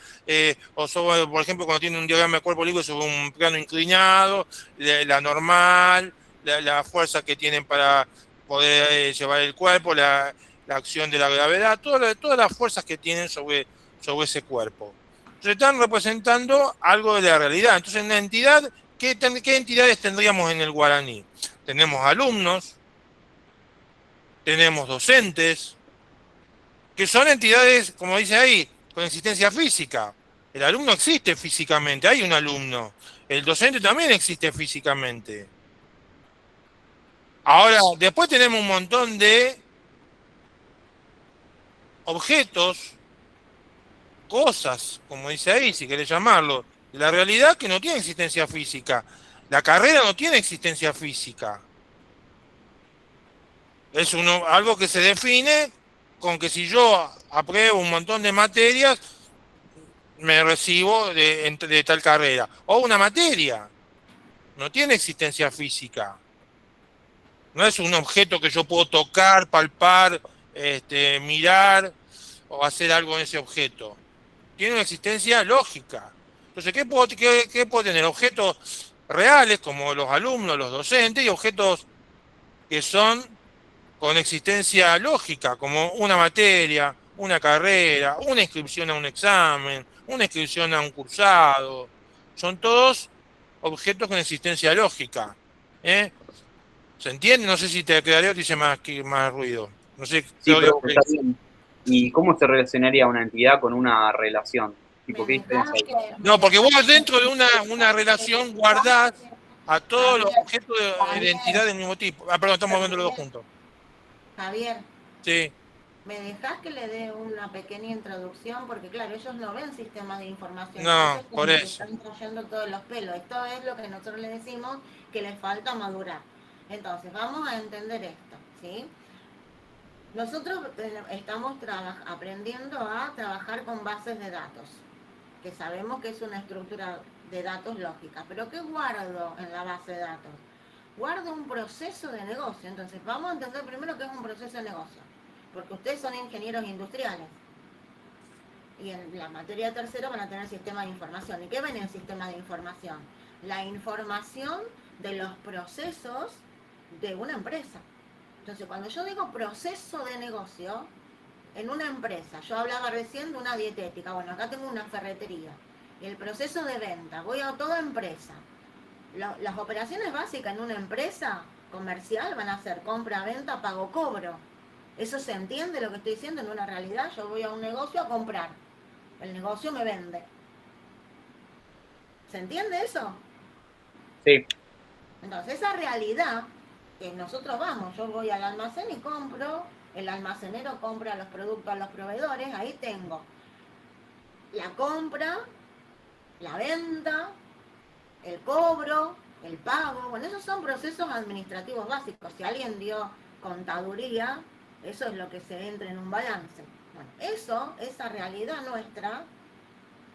o sobre, por ejemplo, cuando tiene un diagrama de cuerpo libre sobre un plano inclinado, la normal, la fuerza que tienen para poder llevar el cuerpo, la acción de la gravedad, todas las fuerzas que tienen sobre ese cuerpo. Entonces están representando algo de la realidad. Entonces, en la entidad, ¿qué entidades tendríamos en el guaraní? Tenemos alumnos, tenemos docentes, que son entidades, como dice ahí, con existencia física. El alumno existe físicamente, hay un alumno. El docente también existe físicamente. Ahora, después tenemos un montón de objetos, cosas, como dice ahí, si querés llamarlo, de la realidad que no tiene existencia física. La carrera no tiene existencia física. Es algo que se define con que si yo apruebo un montón de materias, me recibo de tal carrera. O una materia. No tiene existencia física. No es un objeto que yo puedo tocar, palpar, mirar o hacer algo en ese objeto. Tiene una existencia lógica. Entonces, ¿qué puedo tener? Objetos reales, como los alumnos, los docentes, y objetos que son con existencia lógica, como una materia, una carrera, una inscripción a un examen, una inscripción a un cursado. Son todos objetos con existencia lógica. ¿Se entiende? No sé si te quedaría o te hice más ruido. No sé. Sí, pero está bien. ¿Y cómo se relacionaría una entidad con una relación? Tipo, ¿qué diferencia hay? No, porque vos dentro de una relación guardás a todos los objetos de entidad del mismo tipo. Perdón, estamos viendo los dos juntos. Javier, Sí. ¿me dejás que le dé una pequeña introducción? Porque claro, ellos no ven sistemas de información. No, Entonces, por eso. están trayendo todos los pelos. Esto es lo que nosotros les decimos que les falta madurar. Entonces, vamos a entender esto, ¿sí? Nosotros estamos aprendiendo a trabajar con bases de datos, que sabemos que es una estructura de datos lógica. ¿Pero qué guardo en la base de datos? guardo un proceso de negocio. Entonces, vamos a entender primero qué es un proceso de negocio, porque ustedes son ingenieros industriales y en la materia tercera van a tener sistemas de información. ¿Y qué ven en el sistema de información? La información de los procesos de una empresa. Entonces, cuando yo digo proceso de negocio, en una empresa, yo hablaba recién de una dietética, bueno, acá tengo una ferretería, y el proceso de venta, voy a toda empresa. Las operaciones básicas en una empresa comercial van a ser compra, venta, pago, cobro. ¿Eso se entiende lo que estoy diciendo en una realidad? Yo voy a un negocio a comprar, el negocio me vende. ¿Se entiende eso? Sí. Entonces, esa realidad que nosotros vamos, yo voy al almacén y compro, el almacenero compra los productos a los proveedores, ahí tengo la compra, la venta, el cobro, el pago. Bueno, esos son procesos administrativos básicos. Si alguien dio contaduría, eso es lo que se entra en un balance. Bueno, esa realidad nuestra,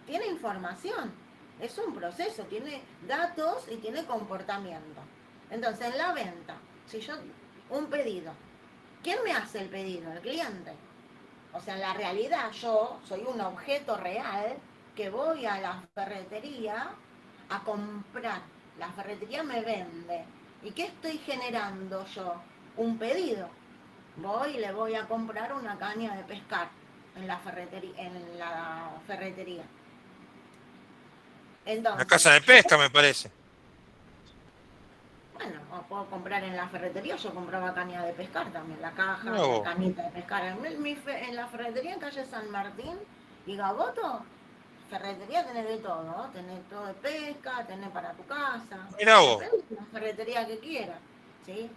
tiene información. Es un proceso, tiene datos y tiene comportamiento. Entonces, en la venta, si yo, un pedido, ¿quién me hace el pedido? El cliente. O sea, en la realidad yo soy un objeto real que voy a la ferretería a comprar. La ferretería me vende. ¿Y qué estoy generando yo? Un pedido. Voy y le voy a comprar una caña de pescar en la ferretería. Una Entonces, casa de pesca, me parece. bueno, o puedo comprar en la ferretería, yo compraba caña de pescar también, la caja, Mirá la vos. cañita de pescar. En la ferretería en calle San Martín y Gaboto, ferretería tenés de todo, ¿no? Tenés todo de pesca, tenés para tu casa. Mirá vos. Depende de la ferretería que quieras, ¿sí?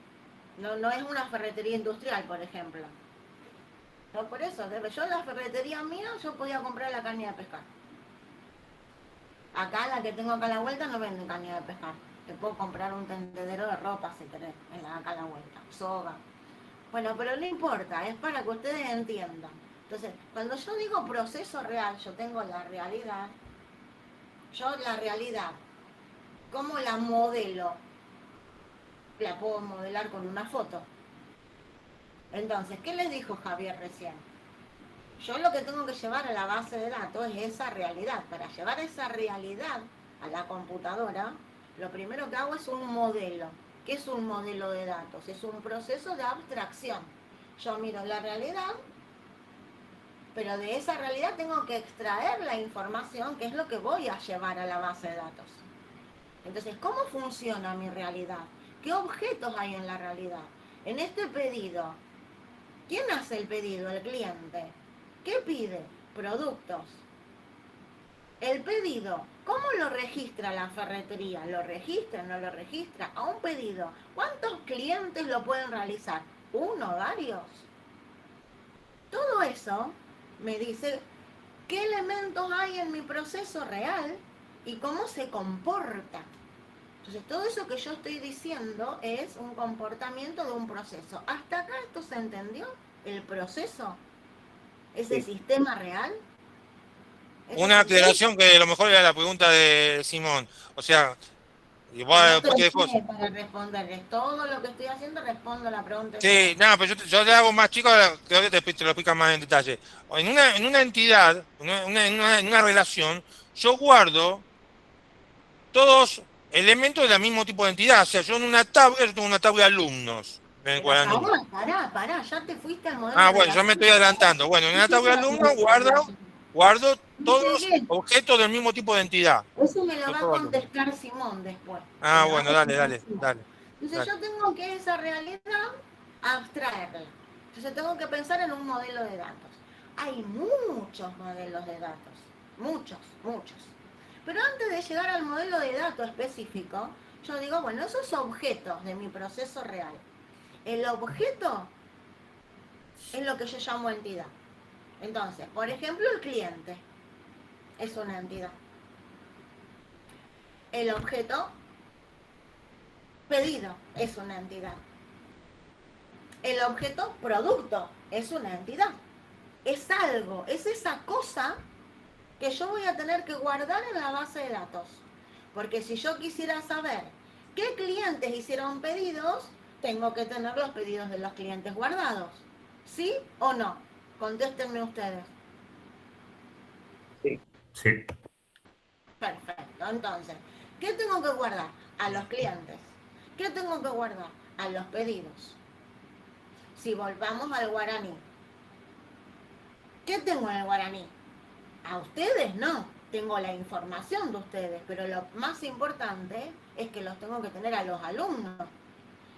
No es una ferretería industrial, por ejemplo. No, por eso, yo en la ferretería mía, yo podía comprar la caña de pescar. Acá, la que tengo acá a la vuelta, no venden caña de pescar. Te puedo comprar un tendedero de ropa si querés, acá a la vuelta, soga. Bueno, pero no importa, es para que ustedes entiendan. Entonces, cuando yo digo proceso real, yo tengo la realidad. Yo la realidad, ¿cómo la modelo? La puedo modelar con una foto. Entonces, ¿qué les dijo Javier recién? Yo lo que tengo que llevar a la base de datos es esa realidad. Para llevar esa realidad a la computadora, lo primero que hago es un modelo. ¿Qué es un modelo de datos? Es un proceso de abstracción. Yo miro la realidad, pero de esa realidad tengo que extraer la información, que es lo que voy a llevar a la base de datos. Entonces, ¿cómo funciona mi realidad? ¿Qué objetos hay en la realidad? En este pedido, ¿quién hace el pedido? El cliente. ¿Qué pide? Productos. El pedido, ¿cómo lo registra la ferretería? ¿Lo registra? ¿No lo registra? A un pedido, ¿cuántos clientes lo pueden realizar? ¿Uno? ¿Varios? Todo eso me dice qué elementos hay en mi proceso real y cómo se comporta. Entonces, todo eso que yo estoy diciendo es un comportamiento de un proceso. ¿Hasta acá esto se entendió? ¿El proceso? ¿Ese sistema real? Una aclaración que a lo mejor era la pregunta de Simón. O sea, No igual te cualquier cosa. para responderles. Todo lo que estoy haciendo respondo a la pregunta. Sí, nada, pero yo le hago más chico, creo que te lo explica más en detalle. En una entidad, en una relación, yo guardo todos elementos del mismo tipo de entidad. O sea, yo en una tabla, yo tengo una tabla de alumnos. En el Pero cuaderno. pará, ya te fuiste al modelo Ah, de bueno, yo me estoy adelantando. Bueno, en una tabla de alumnos guardo No todos llegué. objetos del mismo tipo de entidad. Eso me lo va a Todo alumno. contestar Simón después. Ah, Me lo va a bueno, dale, contestar dale, Simón. dale. Entonces yo tengo que esa realidad abstraerla. Entonces tengo que pensar en un modelo de datos. Hay muchos modelos de datos. Muchos. Pero antes de llegar al modelo de datos específico, yo digo, bueno, esos objetos de mi proceso real. El objeto es lo que yo llamo entidad. Entonces, por ejemplo, el cliente es una entidad. El objeto pedido es una entidad. El objeto producto es una entidad. Es algo, es esa cosa que yo voy a tener que guardar en la base de datos. Porque si yo quisiera saber ¿Qué clientes hicieron pedidos? Tengo que tener los pedidos de los clientes guardados. ¿Sí o no? Contéstenme ustedes. Sí. Sí. Perfecto. Entonces, ¿qué tengo que guardar? A los clientes. ¿Qué tengo que guardar? A los pedidos. Si volvamos al guaraní. ¿Qué tengo en el guaraní? A ustedes no. Tengo la información de ustedes, pero lo más importante es que los tengo que tener a los alumnos.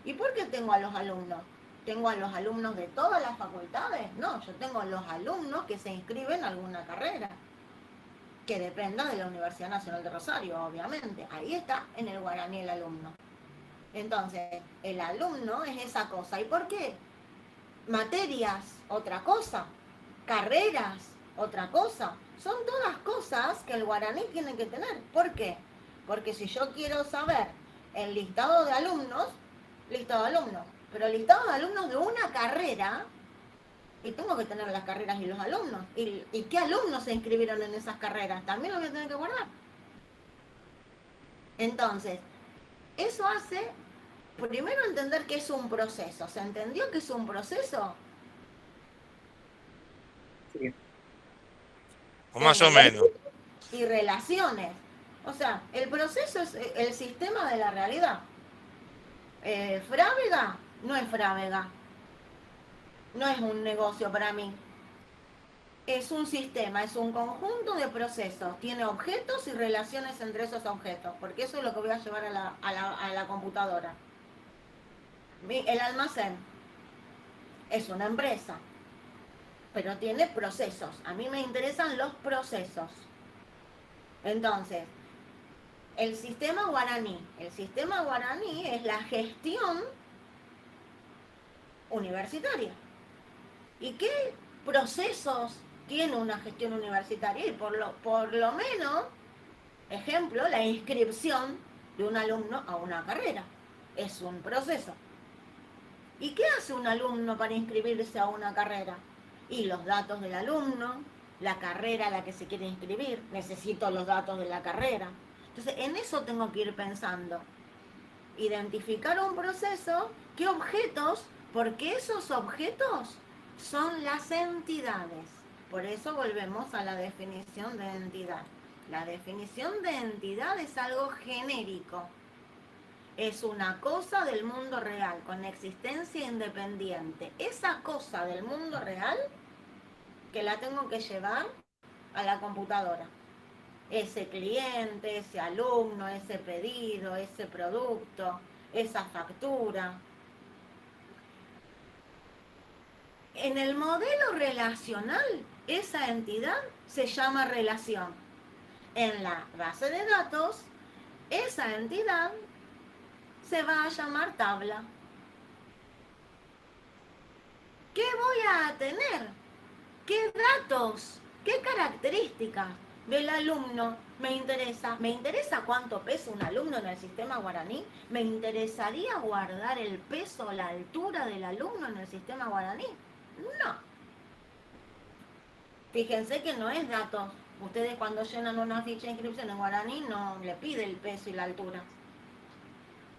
¿Y por qué tengo a los alumnos? ¿Tengo a los alumnos de todas las facultades? No, yo tengo a los alumnos que se inscriben a alguna carrera, que dependa de la Universidad Nacional de Rosario, obviamente. Ahí está en el guaraní el alumno. Entonces, el alumno es esa cosa. ¿Y por qué? Materias, otra cosa. Carreras, otra cosa. Son todas cosas que el guaraní tiene que tener. ¿Por qué? Porque si yo quiero saber el listado de alumnos, pero el listado de alumnos de una carrera, y tengo que tener las carreras y los alumnos. ¿Y qué alumnos se inscribieron en esas carreras? También lo voy a tener que guardar. Entonces, eso hace, primero entender que es un proceso. ¿Se entendió que es un proceso? Sí. O más o menos. Y relaciones. O sea, el proceso es el sistema de la realidad. Frávega no es Frávega. No es un negocio para mí. Es un sistema, es un conjunto de procesos. Tiene objetos y relaciones entre esos objetos. Porque eso es lo que voy a llevar a la computadora. El almacén es una empresa, pero tiene procesos. A mí me interesan los procesos. Entonces, el sistema guaraní. El sistema guaraní es la gestión universitaria. ¿Y qué procesos tiene una gestión universitaria? Y por lo menos, ejemplo, la inscripción de un alumno a una carrera. Es un proceso. ¿Y qué hace un alumno para inscribirse a una carrera? Y los datos del alumno, la carrera a la que se quiere inscribir, necesito los datos de la carrera. Entonces, en eso tengo que ir pensando. Identificar un proceso, qué objetos, porque esos objetos son las entidades. Por eso volvemos a la definición de entidad. La definición de entidad es algo genérico. Es una cosa del mundo real, con existencia independiente. Esa cosa del mundo real que la tengo que llevar a la computadora. Ese cliente, ese alumno, ese pedido, ese producto, esa factura. En el modelo relacional, esa entidad se llama relación. En la base de datos, esa entidad se va a llamar tabla. ¿Qué voy a tener? ¿Qué datos? ¿Qué características del alumno me interesa? ¿Me interesa cuánto pesa un alumno en el sistema guaraní? ¿Me interesaría guardar el peso, la altura del alumno en el sistema guaraní? No. Fíjense que no es datos. Ustedes cuando llenan una ficha de inscripción en guaraní no le pide el peso y la altura.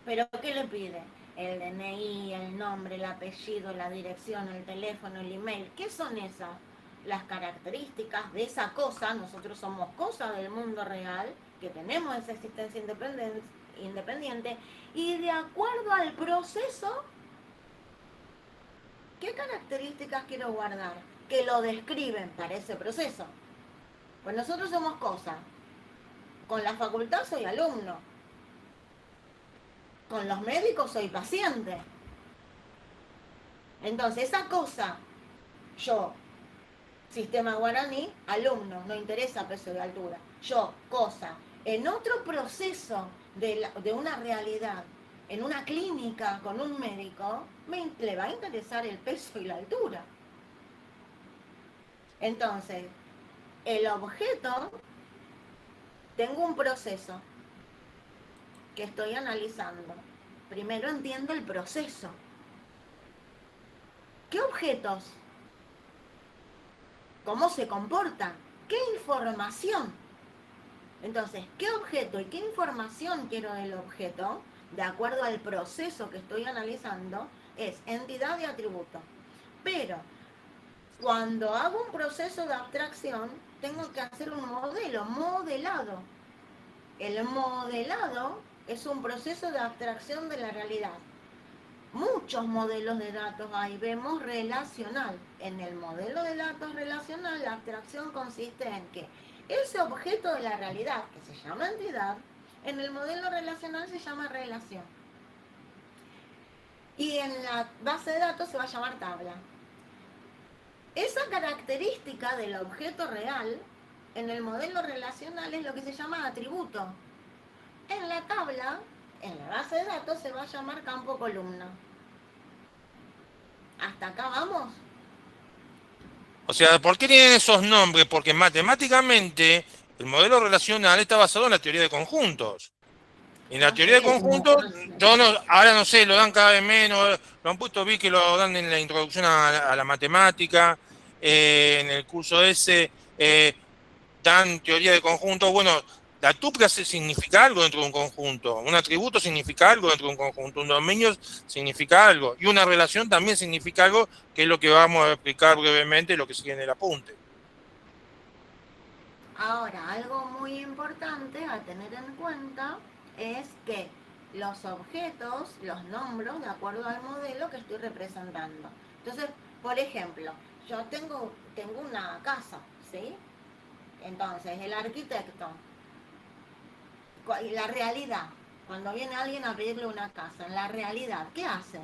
¿Pero qué le pide? El DNI, el nombre, el apellido, la dirección, el teléfono, el email. ¿Qué son esas? Las características de esa cosa. Nosotros somos cosas del mundo real, que tenemos esa existencia independiente, y de acuerdo al proceso, ¿qué características quiero guardar? Que lo describen para ese proceso. Pues nosotros somos cosas. Con la facultad soy alumno. Con los médicos soy paciente. Entonces, esa cosa, yo, sistema guaraní, alumno, no interesa peso de altura. Yo, cosa, en otro proceso de una realidad, en una clínica con un médico, le va a interesar el peso y la altura. Entonces, el objeto, tengo un proceso que estoy analizando. Primero entiendo el proceso. ¿Qué objetos? ¿Cómo se comportan? ¿Qué información? Entonces, ¿qué objeto y qué información quiero del objeto? de acuerdo al proceso que estoy analizando, es entidad y atributo. Pero cuando hago un proceso de abstracción, tengo que hacer un modelo, modelado. El modelado es un proceso de abstracción de la realidad. Muchos modelos de datos hay, vemos relacional. En el modelo de datos relacional, la abstracción consiste en que ese objeto de la realidad, que se llama entidad, en el modelo relacional se llama relación. Y en la base de datos se va a llamar tabla. Esa característica del objeto real, en el modelo relacional, es lo que se llama atributo. En la tabla, en la base de datos, se va a llamar campo columna. ¿Hasta acá vamos? O sea, ¿por qué tienen esos nombres? Porque matemáticamente el modelo relacional está basado en la teoría de conjuntos. En la teoría de conjuntos, ahora no sé, lo dan cada vez menos, lo han puesto, vi que lo dan en la introducción a la matemática, en el curso ese, dan teoría de conjuntos. Bueno, la tupla significa algo dentro de un conjunto, un atributo significa algo dentro de un conjunto, un dominio significa algo, y una relación también significa algo, que es lo que vamos a explicar brevemente, lo que sigue en el apunte. Ahora, algo muy importante a tener en cuenta es que los objetos los nombro de acuerdo al modelo que estoy representando. Entonces, por ejemplo, yo tengo una casa, ¿sí? Entonces, el arquitecto, la realidad, cuando viene alguien a pedirle una casa, en la realidad, ¿qué hace?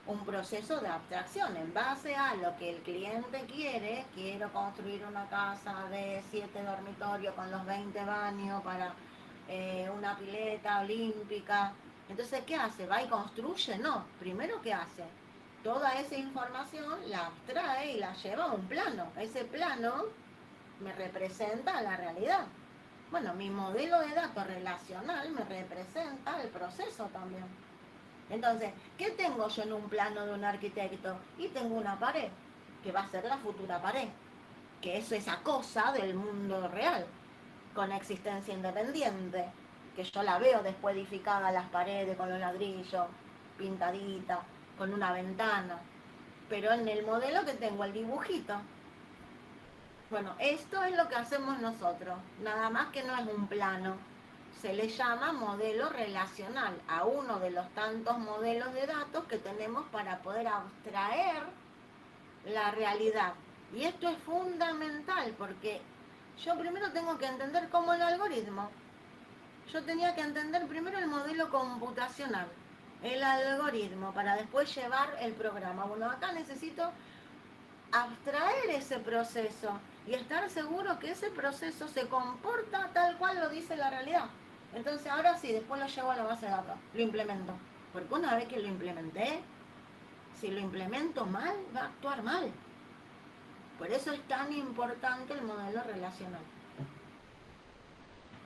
Un proceso de abstracción en base a lo que el cliente quiere. Quiero construir una casa de 7 dormitorios con los 20 baños para una pileta olímpica. Entonces, ¿qué hace? ¿Va y construye? No. Primero, ¿qué hace? Toda esa información la abstrae y la lleva a un plano. Ese plano me representa la realidad. Bueno, mi modelo de datos relacional me representa el proceso también. Entonces, ¿qué tengo yo en un plano de un arquitecto? Y tengo una pared, que va a ser la futura pared, que es esa cosa del mundo real, con existencia independiente, que yo la veo después edificada las paredes con los ladrillos, pintadita, con una ventana. Pero en el modelo que tengo, el dibujito. Bueno, esto es lo que hacemos nosotros, nada más que no es un plano. Se le llama modelo relacional a uno de los tantos modelos de datos que tenemos para poder abstraer la realidad. Y esto es fundamental porque yo primero tengo que entender cómo el algoritmo. Yo tenía que entender primero el modelo computacional, el algoritmo, para después llevar el programa. Bueno, acá necesito abstraer ese proceso y estar seguro que ese proceso se comporta tal cual lo dice la realidad. Entonces ahora sí, después lo llevo a la base de datos, lo implemento. Porque una vez que lo implementé, si lo implemento mal, va a actuar mal. Por eso es tan importante el modelo relacional.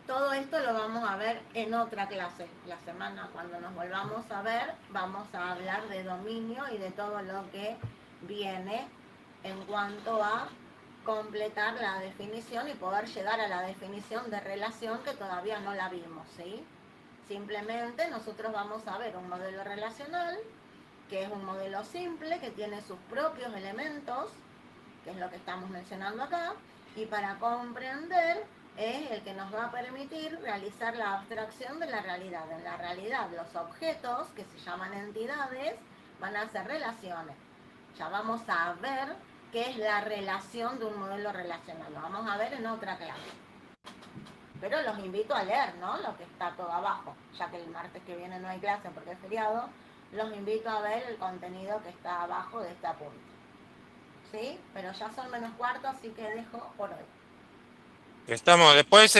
Todo esto lo vamos a ver en otra clase. La semana, cuando nos volvamos a ver, vamos a hablar de dominio y de todo lo que viene en cuanto a completar la definición y poder llegar a la definición de relación que todavía no la vimos, ¿sí? Simplemente nosotros vamos a ver un modelo relacional, que es un modelo simple, que tiene sus propios elementos, que es lo que estamos mencionando acá, y para comprender es el que nos va a permitir realizar la abstracción de la realidad. En la realidad, los objetos, que se llaman entidades, van a ser relaciones. Ya vamos a ver qué es la relación de un modelo relacional. Lo vamos a ver en otra clase. Pero los invito a leer, ¿no? Lo que está todo abajo. Ya que el martes que viene no hay clase porque es feriado, los invito a ver el contenido que está abajo de este apunte. ¿Sí? Pero ya son -4, así que dejo por hoy. Estamos, después,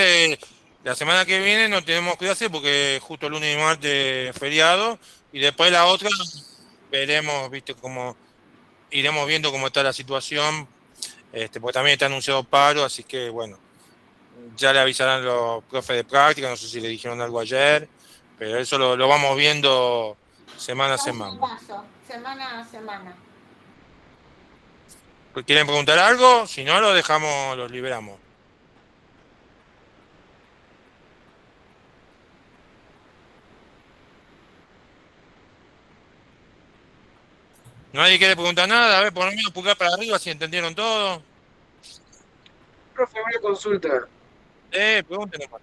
la semana que viene no tenemos clase porque justo el lunes y martes es feriado, y después la otra veremos, viste, cómo iremos viendo cómo está la situación, porque también está anunciado paro, así que bueno, ya le avisarán los profes de práctica, no sé si le dijeron algo ayer, pero eso lo vamos viendo semana a semana. Paso, semana a semana. ¿Quieren preguntar algo? Si no, lo dejamos, los liberamos. Nadie quiere preguntar nada, a ver, por lo menos pulgar para arriba si entendieron todo. Profe, una consulta. Pregunten nomás.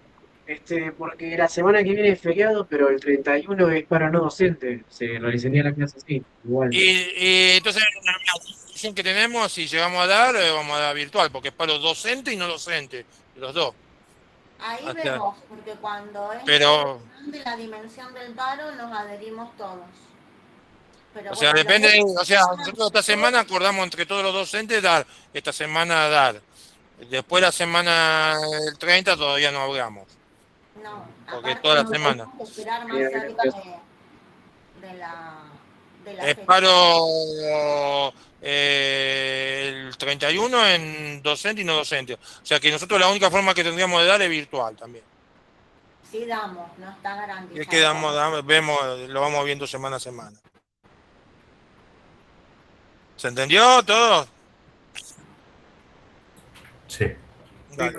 Porque la semana que viene es feriado, pero el 31 es para no docente. Se realizaría la clase así, igual. Y entonces la discusión que tenemos, si llegamos a dar, vamos a dar virtual, porque es para los docentes y no docentes, los dos. Ahí Ah, claro. vemos, porque cuando es Pero, grande la dimensión del paro nos adherimos todos. Pero o sea, bueno, depende, lo- o sea, nosotros esta semana acordamos entre todos los docentes dar, esta semana dar. Después la semana del 30 todavía no hablamos, No, porque aparte toda la no semana. tenemos que esperar más Bien, cerca gracias. de la Es fecha. paro el 31 en docente y no docente. O sea que nosotros la única forma que tendríamos de dar es virtual también. Sí damos, no está Y garantizado. es que vemos, lo vamos viendo semana a semana. ¿Se entendió todo? Sí. Dale.